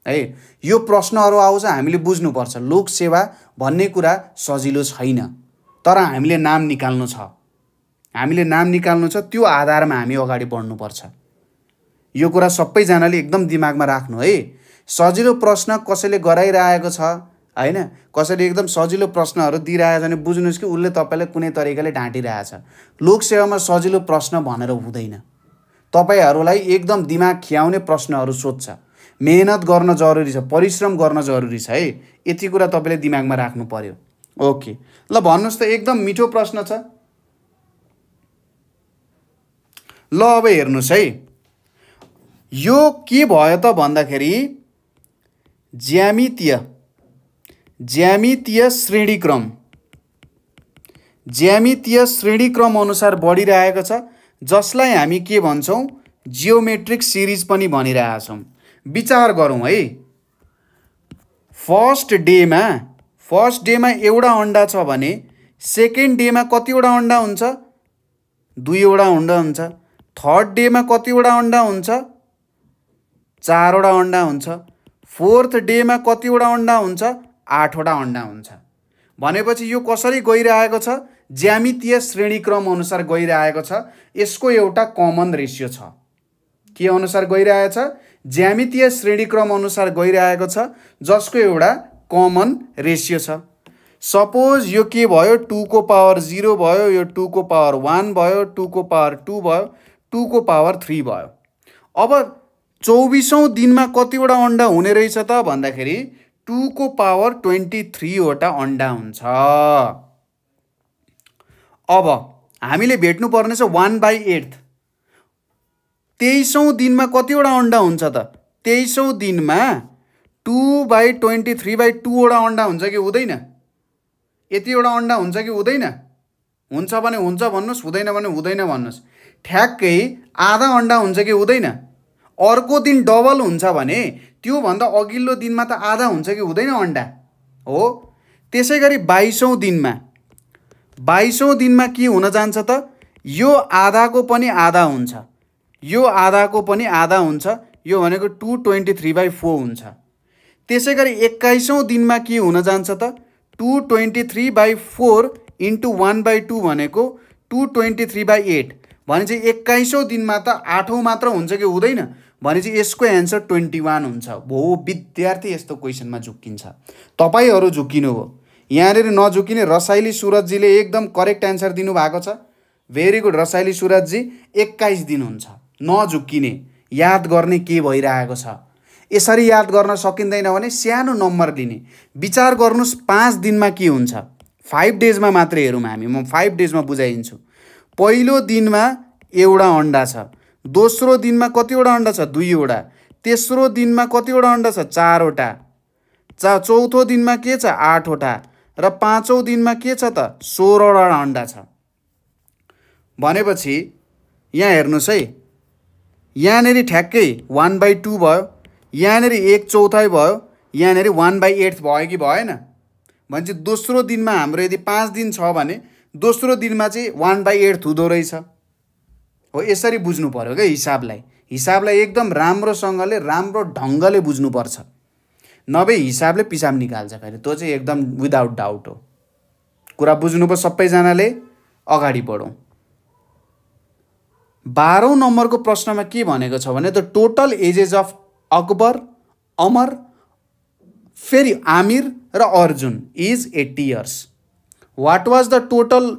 [SPEAKER 1] है। यो प्रश्नहरू आउँछ हामीले बुझ्नुपर्छ लोकसेवा भन्ने कुरा सजिलो छैन, तर हामीले नाम निकाल्नु छ, त्यो आधारमा हामी अगाडि बढ्नुपर्छ। यो कुरा सबैजनाले एकदम दिमागमा राख्नु है। सजिलो प्रश्न कसैले गराइरहेको छ हैन, कसैले एकदम सजिलो प्रश्नहरू दिइरहेछ भने बुझ्नुहोस् कि उसले तपाईँलाई कुनै तरिकाले ढाँटिरहेछ। लोकसेवामा सजिलो प्रश्न भनेर हुँदैन। तपाईँहरूलाई एकदम दिमाग खियाउने प्रश्नहरू सोध्छ, मेहनत गर्न जरुरी छ, परिश्रम गर्न जरुरी छ है। यति कुरा तपाईँले दिमागमा राख्नु पर्यो। ओके ल भन्नुहोस् त, एकदम मिठो प्रश्न छ। ल अब हेर्नुहोस् है, यो के भयो त भन्दाखेरि ज्यामितीय श्रेणीक्रम अनुसार बढिरहेको छ, जसलाई हामी के भन्छौँ, जियोमेट्रिक सिरिज पनि भनिरहेका छौँ। विचार गरौँ है। फर्स्ट डेमा एउटा अन्डा छ भने सेकेन्ड डेमा कतिवटा अन्डा हुन्छ, 2वटा अन्डा हुन्छ। थर्ड डेमा कतिवटा अन्डा हुन्छ, 4वटा अन्डा हुन्छ। फोर्थ डेमा कतिवटा अन्डा हुन्छ, 8वटा अन्डा हुन्छ। भनेपछि यो कसरी गइरहेको छ, ज्यामितीय श्रेणीक्रम अनुसार गइरहेको छ। यसको एउटा कमन रेसियो छ। के अनुसार गइरहेको छ, ज्यामितीय श्रेणीक्रम अनुसार गइरहेको छ, जसको एउटा कमन रेसियो छ। सपोज यो के भयो, 2 को पावर 0 भयो, यो 2 को पावर 1 भयो, 2 को पावर 2 भयो, 2 को पावर 3 भयो। अब 24औं दिनमा कतिवटा अन्डा हुने रहेछ त भन्दाखेरि 2 को पावर 23 वटा अन्डा हुन्छ। अब हामीले भेट्नु पर्ने छ 1/8। 23औं दिनमा कतिवटा अन्डा हुन्छ त, 23औं दिनमा 2/23/2 वटा अन्डा हुन्छ कि हुँदैन? यतिवटा अन्डा हुन्छ कि हुँदैन? हुन्छ भने हुन्छ भन्नुहोस्, हुँदैन भने हुँदैन भन्नुहोस्। ठ्याक्कै आधा अन्डा हुन्छ कि हुँदैन? अर्को दिन डबल हुन्छ भने त्योभन्दा अघिल्लो दिनमा त आधा हुन्छ कि हुँदैन अन्डा? हो। त्यसै गरी 22औं दिनमा के हुन जान्छ त, यो आधाको पनि आधा हुन्छ, यो आधाको पनि आधा हुन्छ, यो भनेको 2/23/4 हुन्छ। त्यसै गरी 21औं दिनमा के हुन जान्छ त, 2/23/4 इन्टु 1/2 भनेको 2/23/8 भनेपछि 21औं दिनमा त 8औं मात्र हुन्छ कि हुँदैन? भनेपछि यसको एन्सर 21 हुन्छ। हो विद्यार्थी यस्तो क्वेसनमा झुक्किन्छ, तपाईहरू झुक्किनु हो। यहाँनिर नझुक्किने रसाइली सुरजजीले एकदम करेक्ट एन्सर दिनुभएको छ। भेरी गुड रसाइली सुरजजी, 21 दिन हुन्छ। नझुक्किने, याद गर्ने के भइरहेको छ। यसरी याद गर्न सकिँदैन भने सानो नम्बर लिने। विचार गर्नुहोस् 5 दिनमा के हुन्छ, 5 डेजमा मात्रै हेरौँ हामी, म 5 डेजमा बुझाइदिन्छु। पहिलो दिनमा एउटा अन्डा छ, दोस्रो दिनमा कतिवटा अन्डा छ, 2वटा। तेस्रो दिनमा कतिवटा अन्डा छ, 4वटा। चौथो दिनमा के छ, 8वटा। र 5औं दिनमा के छ त, 16वटा अन्डा छ। भनेपछि यहाँ हेर्नुहोस् है, यहाँनिर ठ्याक्कै 1/2 भयो, यहाँनिर 1/4 भयो, यहाँनिर 1/8 भयो कि भएन? भनेपछि दोस्रो दिनमा हाम्रो यदि 5 दिन छ भने दोस्रो दिनमा चाहिँ 1/8 हुँदो रहेछ। हो यसरी बुझ्नु पर्यो क्या हिसाबलाई एकदम राम्रोसँगले राम्रो ढङ्गले बुझ्नुपर्छ, नभए हिसाबले पिसाब निकाल्छ फेरि, त्यो चाहिँ एकदम विदाउट डाउट हो। कुरा बुझ्नुभयो सबैजनाले? अगाडि बढौँ। 12औं नम्बरको प्रश्नमा के भनेको छ भने the total ages of Akbar, Amar, फेरि आमिर र Arjun is 80 years. What was the total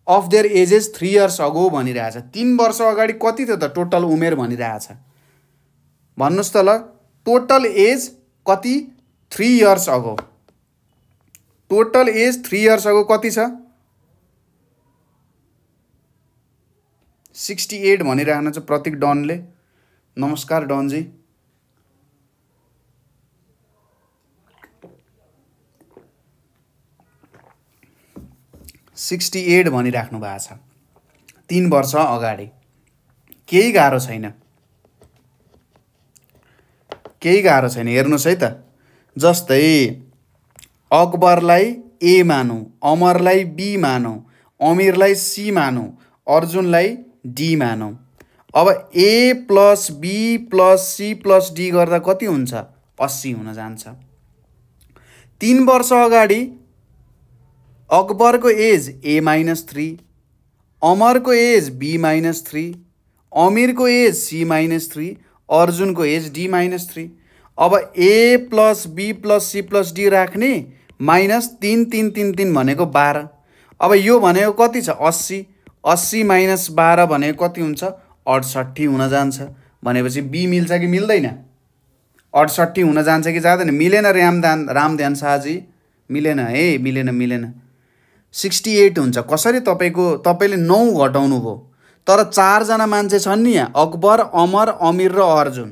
[SPEAKER 1] of their ages 3 years ago भनिरहेछ। 3 वर्ष अगाडि कति थियो त टोटल उमेर भनिरहेछ? भन्नुहोस् त ल, टोटल एज कति 3 इयर्स अगो? टोटल एज 3 इयर्स अगो कति छ? 68 भनिराख्नु छ प्रतीक डनले। नमस्कार डनजी। 68 भनिराख्नु भएको छ 3 वर्ष अगाडि। केही गाह्रो छैन, केही गाह्रो छैन। हेर्नुहोस् है त, जस्तै अकबरलाई ए मानौँ, अमरलाई बी मानौँ, अमिरलाई सी मानौँ, अर्जुनलाई डी मानौँ। अब A plus B plus C plus D गर्दा कति हुन्छ? 80 हुन जान्छ। 3 वर्ष अगाडि अकबरको एज ए -3, अमरको एज बी -3, अमिरको एज सी -3, अर्जुनको एज डी -3। अब A plus B plus C plus D राख्ने -3 3 3 3 भनेको 12। अब यो भनेको कति छ? 80। 80 - 12 भनेको कति हुन्छ? 68 हुन जान्छ। भनेपछि बी मिल्छ कि मिल्दैन? 68 हुन जान्छ कि जाँदैन? मिलेन रामध्यान शाहजी, मिलेन है, मिलेन। 68 हुन्छ। कसरी? तपाईँले 9 घटाउनु भयो, तर 4 जना मान्छे छन् नि यहाँ, अकबर, अमर, अमिर र अर्जुन।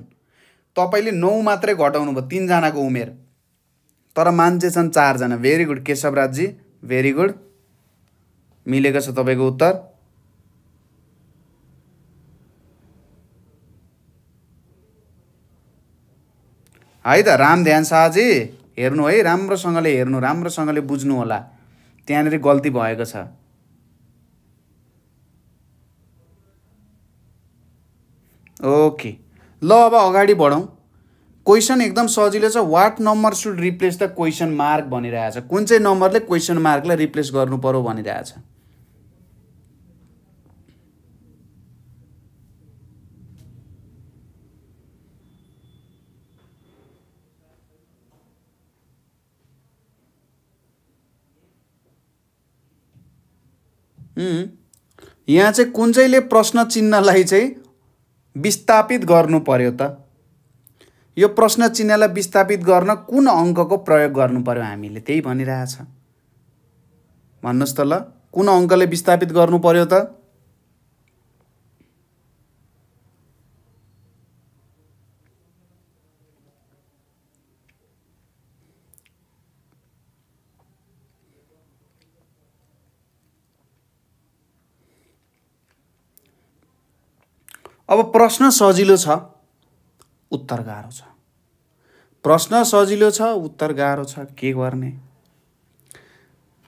[SPEAKER 1] तपाईँले 9 मात्रै घटाउनु भयो 3 जनाको उमेर, तर मान्छे छन् 4 जना। भेरी गुड केशवराजजी, भेरी गुड, मिलेको छ तपाईँको उत्तर। है त रामध्यान शाहजी, हेर्नु है, राम्रोसँगले हेर्नु, राम्रोसँगले बुझ्नु होला, त्यहाँनिर गल्ती भएको छ। ओके ल, अब अगाडि बढौँ। क्वेसन एकदम सजिलो छ। What number should replace the question mark भनिरहेछ। कुन चाहिँ नम्बरले क्वेसन मार्कलाई रिप्लेस गर्नु पर्यो भनिरहेछ। यहाँ चाहिँ कुन चाहिँले प्रश्न चिन्हलाई चाहिँ विस्थापित गर्नु पर्यो त? यो प्रश्न चिन्हलाई विस्थापित गर्न कुन अङ्कको प्रयोग गर्नु पर्यो हामीले, त्यही भनिरहेछ। भन्नुहोस् त ल, कुन अङ्कले विस्थापित गर्नु पर्यो त? अब प्रश्न सजिलो छ, उत्तर गाह्रो छ। प्रश्न सजिलो छ, उत्तर गाह्रो छ, के गर्ने?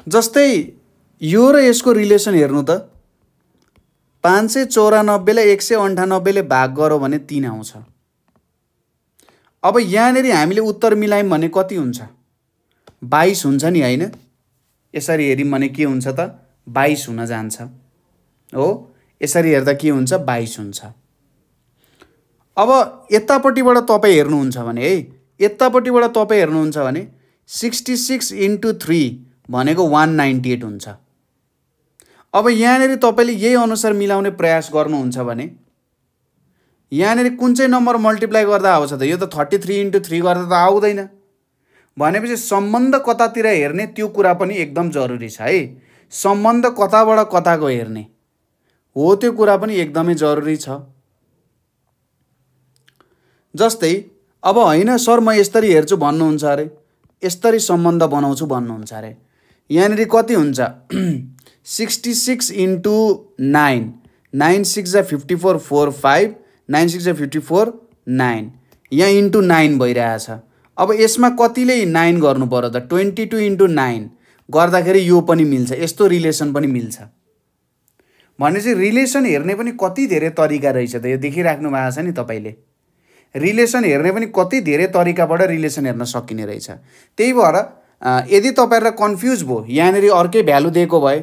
[SPEAKER 1] जस्तै यो र यसको रिलेसन हेर्नु त, 594 लाई 198 ले भाग गरौँ भने 3 आउँछ। अब यहाँनिर हामीले उत्तर मिलायौँ भने कति हुन्छ? 22 हुन्छ नि, होइन? यसरी हेर्यौँ भने के हुन्छ त? 22 हुन जान्छ। हो, यसरी हेर्दा के हुन्छ? 22 हुन्छ। अब यतापट्टिबाट तपाईँ हेर्नुहुन्छ भने है, यतापट्टिबाट तपाईँ हेर्नुहुन्छ भने 66 × 3 भनेको 198 हुन्छ। अब यहाँनिर तपाईँले यही अनुसार मिलाउने प्रयास गर्नुहुन्छ भने यहाँनिर कुन चाहिँ नम्बर मल्टिप्लाई गर्दा आउँछ त? यो त 33 × 3 गर्दा त आउँदैन। भनेपछि सम्बन्ध कतातिर हेर्ने त्यो कुरा पनि एकदम जरुरी छ है। सम्बन्ध कताबाट कताको हेर्ने हो, त्यो कुरा पनि एकदमै जरुरी छ। जस्तै अब होइन सर म यसरी हेर्छु भन्नुहुन्छ अरे, यसरी सम्बन्ध बनाउँछु भन्नुहुन्छ अरे। यहाँनिर कति हुन्छ? 66 × 9, 9 6 जा 54 4 5, 9 6 जा 54 9, यहाँ × 9 भइरहेछ। अब यसमा कतिले 9 गर्नु पर्यो त 22 × 9 गर्दाखेरि यो पनि मिल्छ, यस्तो रिलेसन पनि मिल्छ। भनेपछि रिलेसन हेर्ने पनि कति धेरै तरिका रहेछ त, यो देखिराख्नु भएको छ नि तपाईँले। रिलेसन हेर्ने पनि कति धेरै तरिकाबाट रिलेसन हेर्न सकिने रहेछ। त्यही भएर यदि तपाईँहरूलाई कन्फ्युज भयो, यहाँनिर अर्कै भ्यालु दिएको भए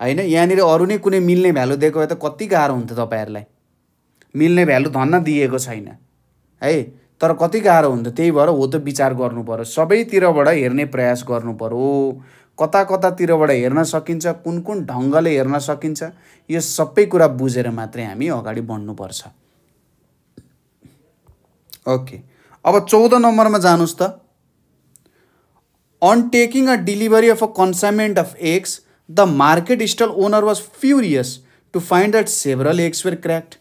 [SPEAKER 1] होइन, यहाँनिर अरू नै कुनै मिल्ने भ्यालु दिएको भए त कति गाह्रो हुन्थ्यो तपाईँहरूलाई। मिल्ने भ्यालु धन्न दिएको छैन है, तर कति गाह्रो हुन्थ्यो। त्यही भएर हो त विचार गर्नु पर्यो, सबैतिरबाट हेर्ने प्रयास गर्नु पर्यो। कता कतातिरबाट हेर्न सकिन्छ, कुन कुन ढङ्गले हेर्न सकिन्छ, यो सबै कुरा बुझेर मात्रै हामी अगाडि बढ्नुपर्छ। ओके, अब 14 नम्बरमा जानुस् त। On taking a delivery of a consignment of eggs, the market stall owner was furious to find that several eggs were cracked.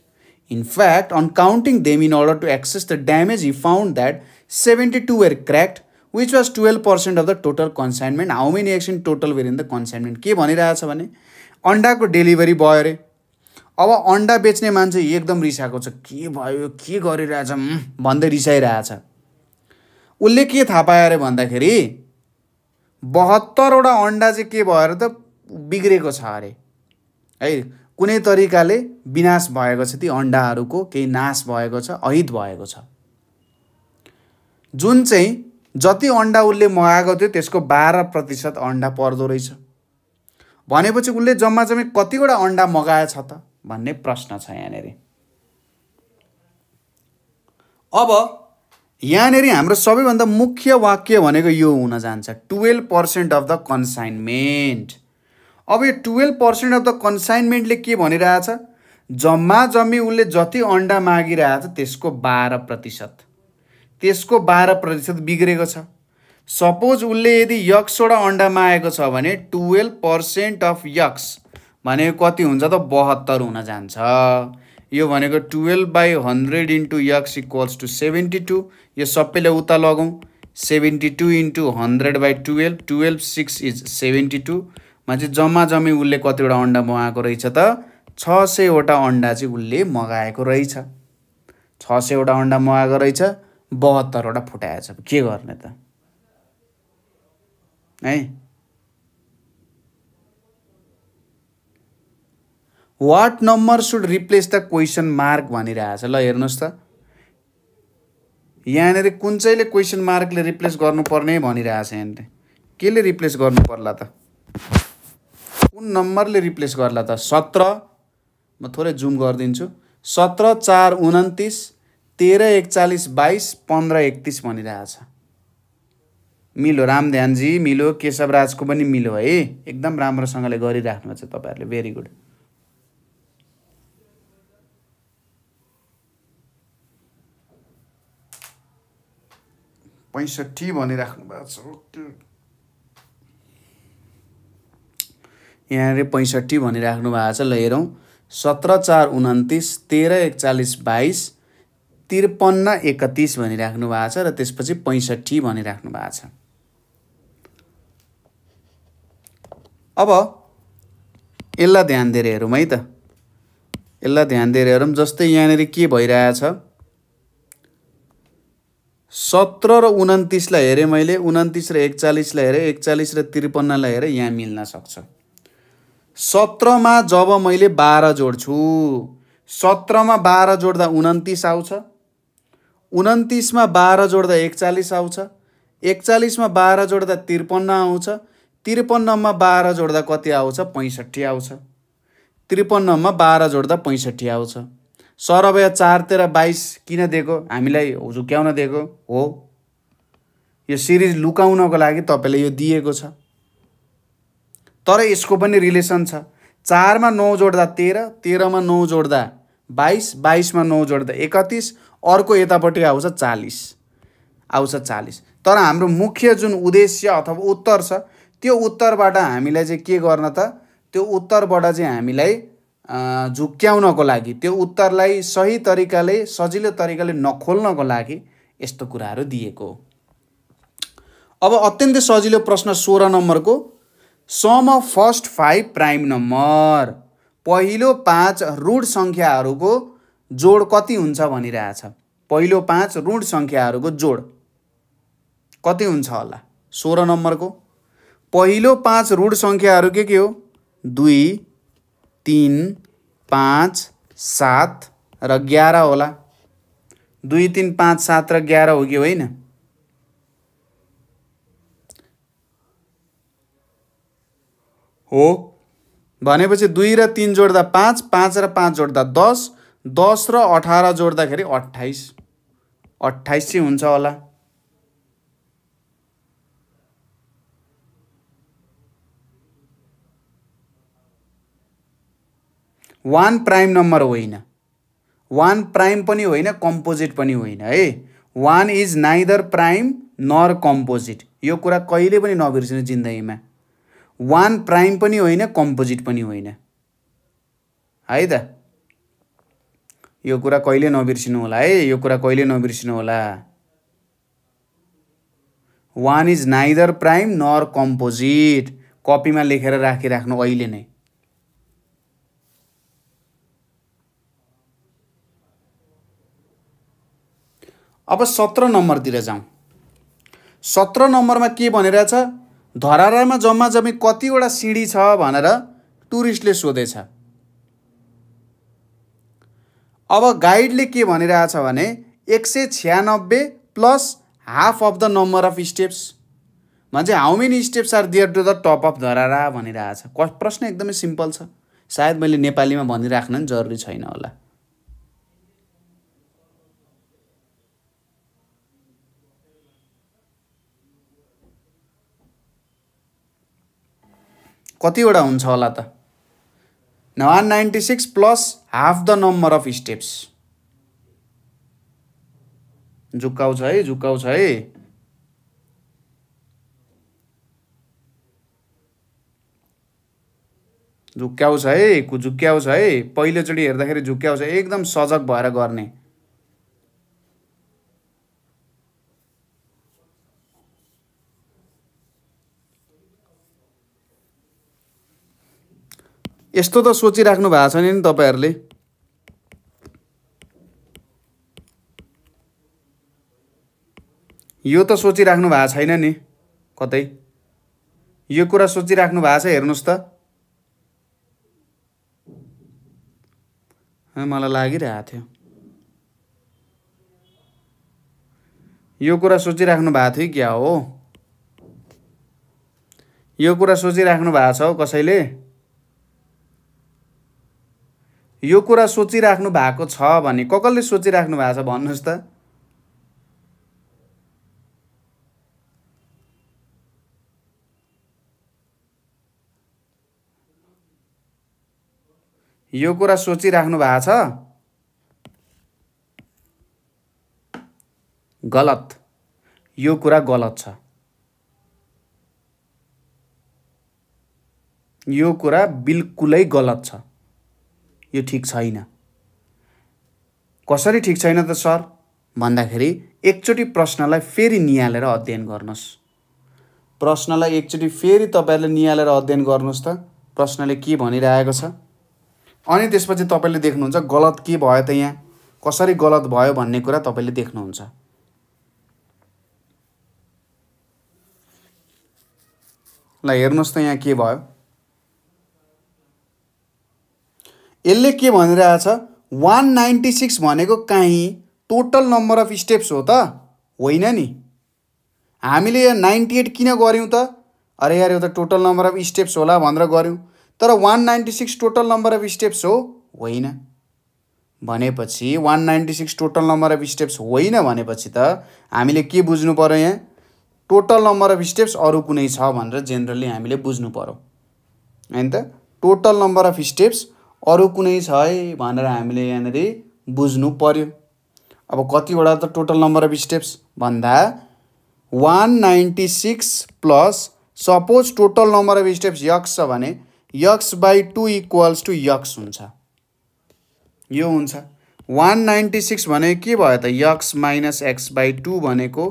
[SPEAKER 1] In fact, on counting them in order to access the damage, he found that 72 were cracked, which was 12% of the total consignment. How many eggs in total were in the consignment? के भनिरहेछ भने अन्डाको डेलिभरी भयो रे। अब अन्डा बेच्ने मान्छे एकदम रिसाएको छ, के भयो, के गरिरहेछ भन्दै रिसाइरहेछ। उसले के थाहा पायो अरे भन्दाखेरि 72वटा अन्डा चाहिँ के भयो त बिग्रेको छ अरे है, कुनै तरिकाले विनाश भएको छ, ती अन्डाहरूको केही नाश भएको छ, अहित भएको छ। जुन चाहिँ जति अन्डा उसले मगाएको थियो त्यसको 12% अन्डा पर्दो रहेछ। भनेपछि उसले जम्मा जम्मी कतिवटा अन्डा मगाएछ त भन्ने प्रश्न छ यहाँनिर। अब यहाँनिर हाम्रो सबैभन्दा मुख्य वाक्य भनेको यो हुन जान्छ, 12% अफ द कन्साइनमेन्ट। अब यो 12% अफ द कन्साइनमेन्टले के भनिरहेछ, जम्मा जम्मी उसले जति अन्डा मागिरहेछ त्यसको 12%, त्यसको 12% बिग्रेको छ। सपोज उसले यदि यक्सवटा अन्डा मागेको छ भने 12% अफ यक्स भनेको कति हुन्छ त 72 हुन जान्छ। यो भनेको 12/100 इन्टु यक्स इक्वल्स टु 72। यो सबैले उता लगाउँ, 72 इन्टु 100/12, 12 6 इज 72। मान्छे जम्मा जम्मी उसले कतिवटा अन्डा मगाएको रहेछ त 600वटा अन्डा चाहिँ उसले मगाएको रहेछ। 600वटा अन्डा मगाएको रहेछ, 72वटा फुटाएछ। के गर्ने त है। What number should replace the question mark भनिरहेछ। ल हेर्नुहोस् त, यहाँनिर कुन चाहिँले क्वेसन मार्कले रिप्लेस गर्नुपर्ने भनिरहेछ। यहाँनिर केले रिप्लेस गर्नु पर्ला त, कुन नम्बरले रिप्लेस गर्ला त। 17, म थोरै जुम गरिदिन्छु, 17 4 29, 13 41 22, 15 31 भनिरहेछ। मिलो रामध्यानजी, मिलो केशवराजको पनि मिलो है, एकदम राम्रोसँगले गरिराख्नु छ तपाईँहरूले, भेरी गुड। पैँसठी भनिराख्नु भएको छ। ओके, यहाँनिर 65 भनिराख्नु भएको छ। ल हेरौँ, 17 4 29, 13 41 22, 53 31 भनिराख्नु भएको छ र त्यसपछि 65 भनिराख्नु भएको छ। अब यसलाई ध्यान दिएर हेरौँ है त, यसलाई ध्यान दिएर हेरौँ। जस्तै यहाँनिर के भइरहेछ, 17 र 29लाई हेरेँ मैले, 29 र 41लाई हेरेँ, 41 र 53लाई हेरेँ, यहाँ मिल्न सक्छ। 17मा जब मैले 12 जोड्छु, 17मा 12 जोड्दा 29 आउँछ, 29मा 12 जोड्दा 41 आउँछ, 41मा 12 जोड्दा 53 आउँछ, 53मा 12 जोड्दा कति आउँछ 65 आउँछ, 53मा 12 जोड्दा 65 आउँछ। सरबय 4 13 22 किन दिएको, हामीलाई झुक्याउन दिएको हो। यो सिरिज लुकाउनको लागि तपाईँले यो दिएको छ, तर यसको पनि रिलेसन छ। 4मा 9 जोड्दा 13, 13मा 9 जोड्दा 22, 22मा 9 जोड्दा 31, अर्को यतापट्टि आउँछ 40, आउँछ 40। तर हाम्रो मुख्य जुन उद्देश्य अथवा उत्तर छ, त्यो उत्तरबाट हामीलाई चाहिँ के गर्न त, त्यो उत्तरबाट चाहिँ हामीलाई झुक्क्याउनको लागि, त्यो उत्तरलाई सही तरिकाले सजिलो तरिकाले नखोल्नको लागि यस्तो कुराहरू दिएको। अब अत्यन्तै सजिलो प्रश्न 16 नम्बरको, sum of first 5 prime number, पहिलो 5 ऋण सङ्ख्याहरूको जोड कति हुन्छ भनिरहेछ। पहिलो 5 ऋण सङ्ख्याहरूको जोड कति हुन्छ होला 16 नम्बरको पहिलो 5 ऋण संख्याहरू के हो 2 3 5 7 र 11 होला 2 3 5 7 र 11 हो कि होइन हो भनेपछि 2 र 3 जोड्दा 5 5 र 5 जोड्दा 10 10 र 18 जोड्दाखेरि 28 28 चाहिँ हुन्छ होला 1 प्राइम नम्बर होइन 1 प्राइम पनि होइन कम्पोजिट पनि होइन है 1 is neither prime nor composite यो कुरा कहिले पनि नबिर्सिनु जिन्दगीमा 1 प्राइम पनि होइन कम्पोजिट पनि होइन है त यो कुरा कहिले नबिर्सिनु होला है यो कुरा कहिले नबिर्सिनु होला 1 is neither prime nor composite कपीमा लेखेर राखिराख्नु अहिले नै अब 17 नम्बरतिर जाउँ 17 नम्बरमा के भनिरहेछ धरारामा जम्मा जम्मी कतिवटा सिडी छ भनेर टुरिस्टले सोधेछ अब गाइडले के भनिरहेछ भने 196 plus half of the number of steps भन्छ how many steps are there to the top of Dharahara भनिरहेछ प्रश्न एकदमै सिम्पल छ सायद मैले नेपालीमा भनिराख्न जरुरी छैन होला कतिवटा हुन्छ होला त 196 plus half the number of steps झुक्काउँछ है झुक्काउँछ है झुक्क्याउँछ है पहिलोचोटि हेर्दाखेरि झुक्क्याउँछ एकदम सजग भएर गर्ने यस्तो त सोचिराख्नु भएको छ नि तपाईहरुले यो त सोचिराख्नु भएको छैन नि कतै यो कुरा सोचिराख्नु भएको छ हेर्नुस् त मलाई लागिरहेको थियो यो कुरा सोचिराख्नु भएको थियो क्या हो यो कुरा सोचिराख्नु भएको छ कसैले यो कुरा सोचिराख्नु भएको छ भने कसले सोचिराख्नु भएको छ भन्नुस् त यो कुरा सोचिराख्नु भएको छ गलत यो कुरा गलत छ यो कुरा बिल्कुलै गलत छ यो ठीक छैन कसरी ठीक छैन त सर भन्दाखेरि एकचोटी प्रश्नलाई फेरि नियालेर अध्ययन गर्नुस् प्रश्नलाई एकचोटी फेरि तपाईहरुले नियालेर अध्ययन गर्नुस् त प्रश्नले के भनिरहेको छ अनि त्यसपछि तपाईले देख्नुहुन्छ गलत के भयो त यहाँ कसरी गलत भयो भन्ने कुरा तपाईले देख्नुहुन्छ ल हेर्नुस् त यहाँ के भयो यसले के भनिरहेछ 196 भनेको कहीं टोटल नम्बर अफ स्टेप्स हो त होइन नि हामीले यहाँ 98 किन गर्यौं त अरे यार यो त टोटल नम्बर अफ स्टेप्स होला भनेर गर्यौं तर 196 टोटल नम्बर अफ स्टेप्स हो होइन भनेपछि 196 टोटल नम्बर अफ स्टेप्स होइन भनेपछि त हामीले के बुझ्नु पर्यो यहाँ टोटल नम्बर अफ स्टेप्स अरु कुनै छ भनेर जेनरली हामीले बुझ्नु पर्यो हैन त टोटल नम्बर अफ स्टेप्स अरु कुनै छ है भनेर हामीले यहाँनेरि बुझ्नु पर्यो अब कतिवटा त टोटल नम्बर अफ स्टेप्स भन्दा 196 plus suppose total number of steps x छ भने x/2 इक्वल्स टु x हुन्छ यो हुन्छ 196 भने के भयो त x - x/2 भनेको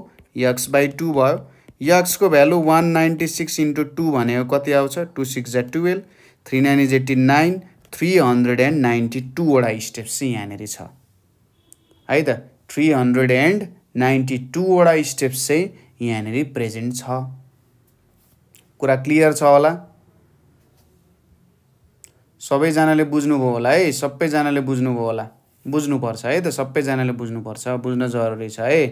[SPEAKER 1] x/2 भयो x को भ्यालु 196 * 2 भनेको कति आउँछ 2 6 = 12 3 9 = 89 392 वटा स्टेप्स चाहिँ यहाँनेरि छ है त 392 वटा स्टेप्स चाहिँ यहाँनेरि प्रेजेन्ट छ। कुरा क्लियर छ होला? सबैजनाले बुझ्नुभयो होला है, सबैजनाले बुझ्नुभयो होला। बुझ्नुपर्छ है त, सबैजनाले बुझ्नुपर्छ, बुझ्न जरुरी छ है।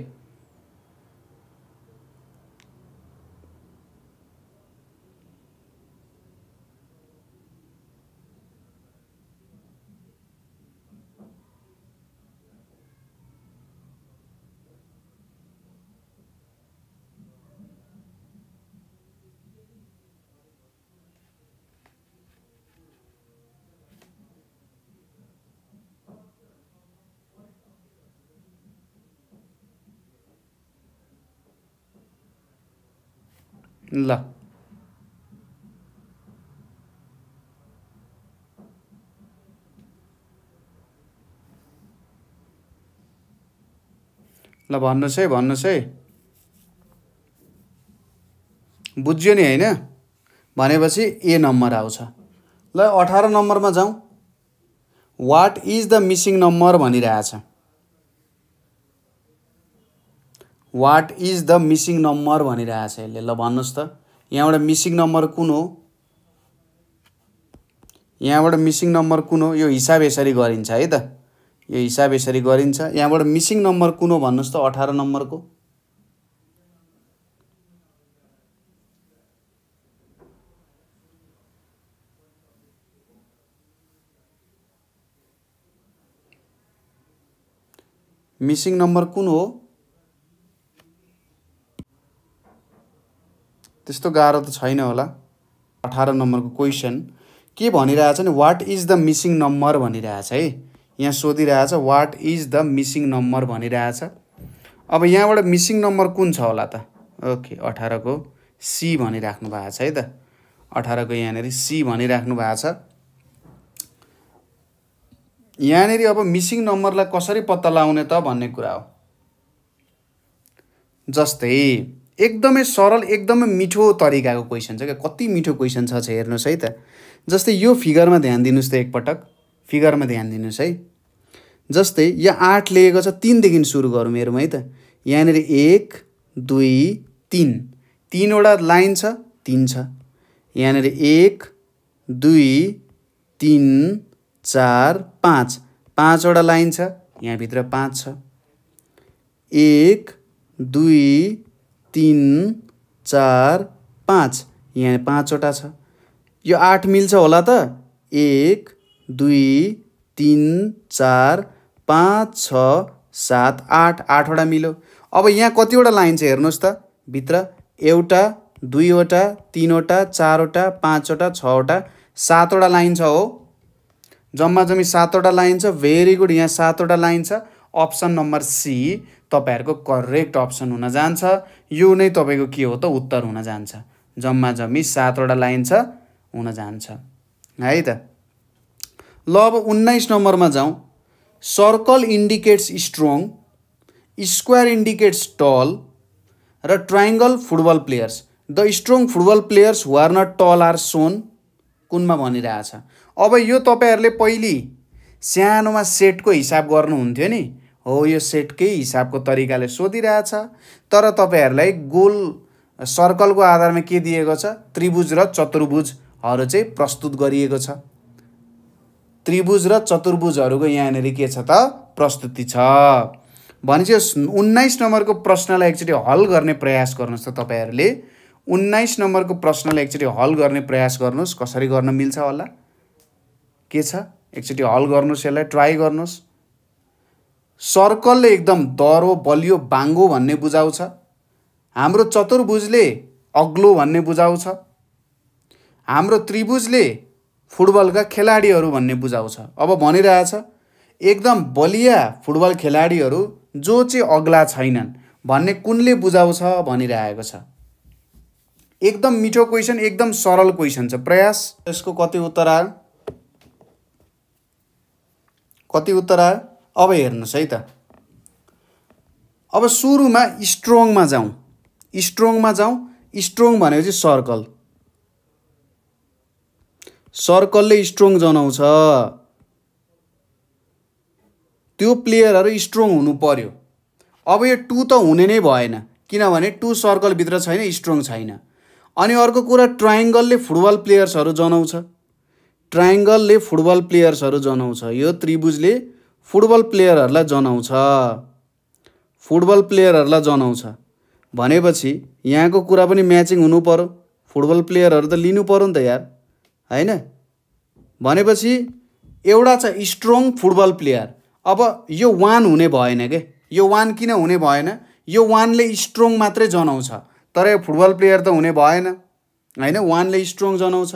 [SPEAKER 1] ल ल भन्नुहोस् है, भन्नुहोस् है। बुझ्यो नि हैन? भनेपछि ए नम्बर आउँछ। ल 18 नम्बरमा जाउँ। What is the missing number भनिरहेछ। What is the missing number भनिरहेछ यसले। ल भन्नुहोस् त, यहाँबाट मिसिङ नम्बर कुन हो? यहाँबाट मिसिङ नम्बर कुन हो? यो हिसाब यसरी गरिन्छ है त, यो हिसाब यसरी गरिन्छ। यहाँबाट मिसिङ नम्बर कुन हो भन्नुहोस् त 18 नम्बरको? मिसिङ नम्बर कुन हो? त्यस्तो गाह्रो त छैन होला। 18 नम्बरको क्वेसन के भनिरहेछ नि, what is the missing number भनिरहेछ है। यहाँ सोधिरहेछ what is the missing number भनिरहेछ। अब यहाँबाट मिसिङ नम्बर कुन छ होला त? ओके, 18 को सी भनिराख्नु भएको छ है त। 18 को यहाँनेरि सी भनिराख्नु भएको छ। यहाँनेरि अब मिसिङ नम्बरलाई कसरी पत्ता लगाउने त भन्ने कुरा हो। जस्तै एकदमै सरल, एकदमै मिठो तरिकाको क्वेसन छ क्या। कति मिठो क्वेसन छ हेर्नुहोस् है त। जस्तै यो फिगरमा ध्यान दिनुहोस् त एकपटक, फिगरमा ध्यान दिनुहोस् है। जस्तै यहाँ 8 लेखेको छ, 3 देखि सुरु गरौँ हेरौँ है त। यहाँनेरि 1 2 3, 3 वटा लाइन छ, 3 छ। यहाँनेरि 1 2 3 4 5, 5 वटा लाइन छ, यहाँभित्र 5 छ। 1 2 3 4 5, यहाँ 5 वटा छ। यो 8 मिल्छ होला त? 1 2 3 4 5 6 7 8, 8 वटा मिल्यो। अब यहाँ कतिवटा लाइन छ हेर्नुहोस् त, भित्र एउटा 2 वटा 3 वटा 4 वटा 5 वटा 6 वटा 7 वटा लाइन छ हो। जम्मा जम्मी 7 वटा लाइन छ। भेरी गुड, यहाँ 7 वटा लाइन छ। अप्सन नम्बर सी तपाईहरुको करेक्ट अप्सन हुन जान्छ। यो नै तपाईको के हो त उत्तर हुन जान्छ। जम्मा जम्मी 7 वटा लाइन छ, हुन जान्छ है त। ल अब 19 नम्बरमा जाउँ। Circle indicates strong, square indicates tall र triangle football players. The strong football players who are not tall are shown. कुनमा भनिरहेछ। अब यो तपाईहरुले पहिले सानोमा सेटको हिसाब गर्नुहुन्थ्यो नि, हो यो सेटकै हिसाबको तरिकाले सोधिरहेछ। तर तपाईहरुलाई गोल सर्कलको आधारमा के दिएको छ? त्रिभुज र चतुर्भुजहरु चाहिँ प्रस्तुत गरिएको छ। त्रिभुज र चतुर्भुजहरुको यहाँनेरि के छ त? प्रस्तुति छ। भनेपछि 19 नम्बरको प्रश्नलाई एकचोटी हल गर्ने प्रयास गर्नुस् त तपाईहरुले। 19 नम्बरको प्रश्नलाई एकचोटी हल गर्ने प्रयास गर्नुस्। कसरी गर्न मिल्छ होला? के छ? एकचोटी हल गर्नुस्, यसलाई ट्राई गर्नुस्। सर्कलले एकदम दरो बलियो बाङ्गो भन्ने बुझाउँछ। हाम्रो चतुर्भुजले अग्लो भन्ने बुझाउँछ। हाम्रो त्रिभुजले फुटबलका खेलाडीहरू भन्ने बुझाउँछ। अब भनिरहेछ एकदम बलिया फुटबल खेलाडीहरू जो चाहिँ अग्ला छैनन् भन्ने कुनले बुझाउँछ भनिरहेको छ। एकदम मिठो क्वेसन, एकदम सरल क्वेसन छ। प्रयास। यसको कति उत्तर आयो? कति उत्तर आयो? अब हेर्नुस् है त। अब सुरुमा स्ट्रङमा जाउँ। स्ट्रङमा जाउँ। स्ट्रङ भनेपछि सर्कल। सर्कलले स्ट्रङ जनाउँछ। त्यो प्लेयरहरु स्ट्रङ हुनु पर्यो। अब यो 2 त हुने नै भएन किनभने 2 सर्कलभित्र छैन, स्ट्रङ छैन। अनि अर्को कुरा, ट्रायङ्गलले फुटबल प्लेयर्सहरू जनाउँछ। ट्रायङ्गलले फुटबल प्लेयर्सहरू जनाउँछ। यो त्रिभुजले फुटबल प्लेयरहरूलाई जनाउँछ। फुटबल प्लेयरहरूलाई जनाउँछ भनेपछि यहाँको कुरा पनि म्याचिङ हुनु पर्यो। फुटबल प्लेयरहरू त लिनु पर्यो नि त यार, हैन? भनेपछि एउटा छ स्ट्रङ फुटबल प्लेयर। अब यो 1 हुने भएन के। यो 1 किन हुने भएन? यो 1 ले स्ट्रङ मात्रै जनाउँछ, तर यो फुटबल प्लेयर त हुने भएन, हैन? 1 ले स्ट्रङ जनाउँछ।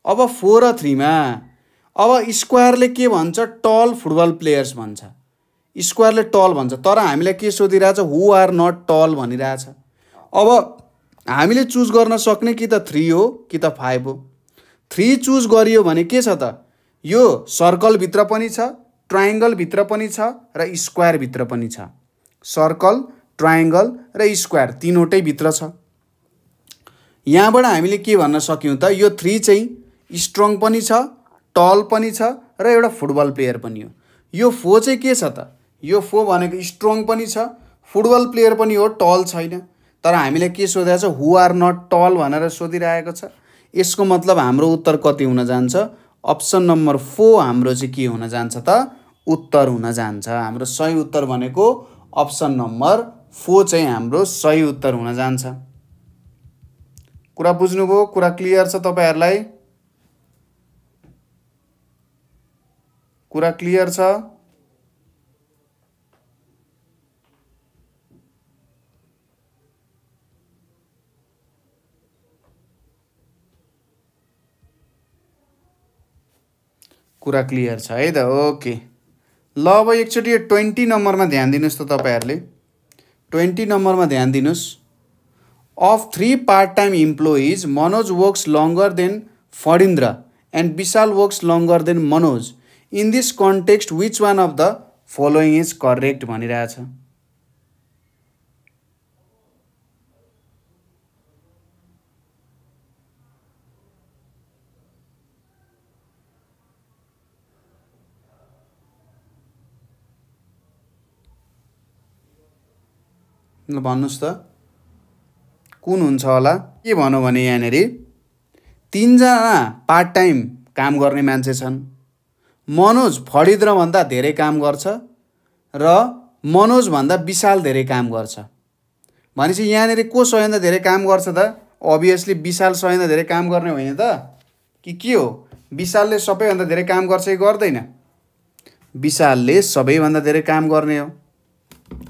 [SPEAKER 1] अब 4 र 3 मा अब स्क्वायरले के भन्छ? टल फुटबल प्लेयर्स भन्छ। स्क्वायरले टल भन्छ, तर हामीलाई के सोधिरहेछ? हु आर नट टल भनिरहेछ। अब हामीले चुज गर्न सक्ने कि त 3 हो कि त 5 हो। 3 चुज गरियो भने के छ त? यो सर्कलभित्र पनि छ, ट्रायङ्गलभित्र पनि छ र स्क्वायरभित्र पनि छ। सर्कल, ट्रायङ्गल र स्क्वायर तीनवटै भित्र छ। यहाँबाट हामीले के भन्न सक्यौँ त? यो 3 चाहिँ स्ट्रङ पनि छ, टल पनि छ र एउटा फुटबल प्लेयर पनि हो। यो 4 चाहिँ के छ त? यो 4 भनेको स्ट्रङ पनि छ, फुटबल प्लेयर पनि हो, टल छैन। तर हामीले के सोधेको छ? हु आर नट टल भनेर सोधिरहेको छ। यसको मतलब हाम्रो उत्तर कति हुन जान्छ? अप्सन नम्बर 4 हाम्रो चाहिँ के हुन जान्छ त? उत्तर हुन जान्छ। हाम्रो सही उत्तर भनेको अप्सन नम्बर 4 चाहिँ हाम्रो सही उत्तर हुन जान्छ। कुरा बुझ्नुभयो? कुरा क्लियर छ तपाईहरुलाई? कुरा क्लियर छ? कुरा क्लियर छ है त? ओके, ल अब एकचोटि यो 20 नम्बरमा ध्यान दिनुस् त तपाईहरुले। 20 नम्बरमा ध्यान दिनुस्। Of 3 part-time employees, Manoj works longer than Fadindra and Vishal works longer than Manoj. In this context, which one of the following is correct भनिरहेछ। ल भन्नुस् त कुन हुन्छ होला? के भनौँ भने यहाँनेरि 3 जना पार्ट टाइम काम गर्ने मान्छे छन्। मनोज फणिन्द्र भन्दा धेरै काम गर्छ र मनोज भन्दा विशाल धेरै काम गर्छ। भनेपछि यहाँनेरि को सबैभन्दा धेरै काम गर्छ त? अभियसली विशाल सबैभन्दा धेरै काम गर्ने होइन त? कि के हो? विशालले सबैभन्दा धेरै काम गर्छ कि गर्दैन? विशालले सबैभन्दा धेरै काम गर्ने हो।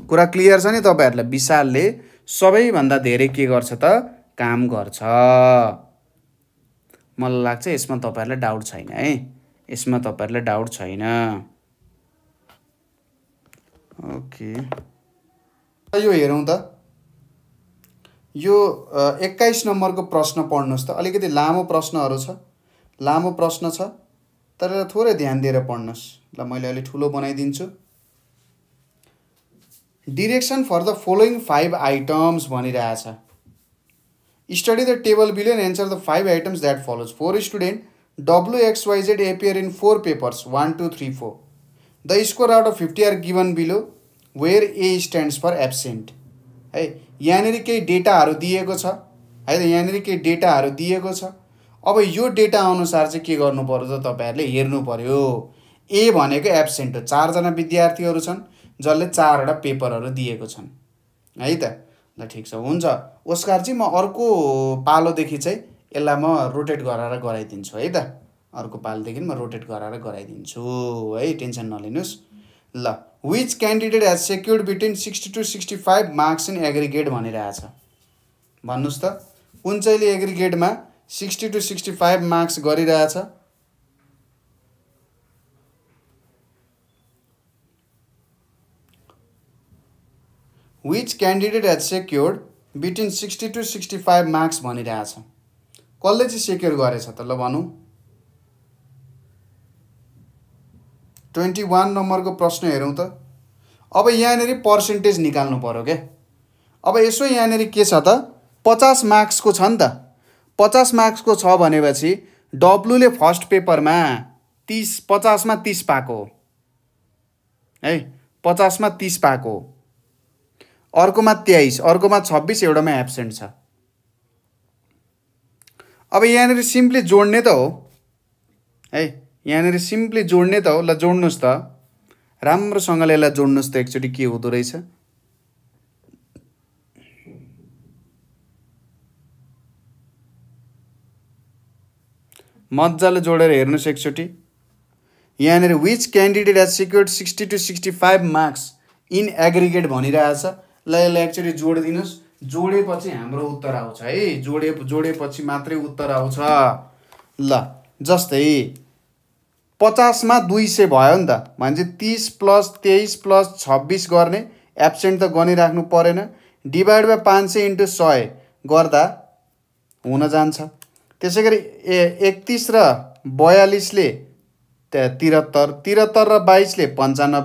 [SPEAKER 1] कुरा क्लियर छ नि तपाईहरुलाई? विशालले सबैभन्दा धेरै के गर्छ त? काम गर्छ। मलाई लाग्छ यसमा तपाईहरुलाई डाउट छैन है। यसमा तपाईहरुलाई डाउट छैन। ओके, यो हेरौँ त। यो 21 नम्बरको प्रश्न पढ्नुस् त। अलिकति लामो प्रश्नहरु छ, लामो प्रश्न छ, तर थोरै ध्यान दिएर पढ्नुस्। ल मैले अलि ठुलो बनाइदिन्छु। Direction for the following 5 items भनिरहेछ। Study the table below and answer the 5 items that follows. 4 student WXYZ appear in 4 papers 1, 2, 3, 4. The score out of 50 are given below where A stands for absent. है यहाँनेरि केही डेटाहरु दिएको छ है त। यहाँनेरि केही डेटाहरु दिएको छ। अब यो डेटा अनुसार चाहिँ के गर्नु पर्यो त? तपाईहरुले हेर्नु पर्यो। ए भनेको एब्सेन्ट हो। 4 जना विद्यार्थीहरु छन् जसले 4 वटा पेपरहरु दिएको छन् है त। ल ठीक छ, हुन्छ। ओस्कार जी म अर्को पालोदेखि चाहिँ यसलाई म रोटेट गराएर गराइदिन्छु है त। अर्को पालोदेखि म रोटेट गराएर गराइदिन्छु है, टेन्सन नलिनुस्। ल which candidate has secured between 60 to 65 marks in aggregate भनिरहेछ। भन्नुस् त कुन चाहिँले एग्रिगेटमा 60 to 65 मार्क्स गरिरहेछ? Which candidate has secured between 60 to 65 marks भनिरहेछ। कसले चाहिँ सेक्युर गरेछ त? ल भनौँ। 21 नम्बरको प्रश्न हेरौँ त। अब यहाँनेरि पर्सेन्टेज निकाल्नु पर्यो के। अब यसो यहाँनेरि के छ त? 50 मार्क्सको छ नि त। 50 मार्क्सको छ भनेपछि डब्लु ले फर्स्ट पेपरमा 50 मा 30 पाएको हो है। 50 मा 30 पाएको हो। अर्कोमा 23, अर्कोमा 26, एउटामा एब्सेन्ट छ। अब यहाँनिर सिम्पली जोड्ने त हो है, यहाँनिर सिम्पली जोड्ने त हो। ल जोड्नुहोस् त, राम्रोसँगले यसलाई जोड्नुहोस् त एकचोटि के हुँदो रहेछ। मजाले जोडेर हेर्नुहोस् एकचोटि। यहाँनिर which candidate has secured 60 to 65 marks in aggregate भनिरहेछ। ल यसलाई एकचोटि जोडिदिनुहोस्। जोडेपछि हाम्रो उत्तर आउँछ है, जोडेपछि मात्रै उत्तर आउँछ। ल जस्तै 50 मा 200 भयो नि त, भनेपछि 30 + 23 + 26 गर्ने, एब्सेन्ट त गनिराख्नु परेन। डिभाइड बाई 500 × 100 गर्दा हुन जान्छ। त्यसै गरी 31 र 42 ले 73, 73 र 22 ले 95।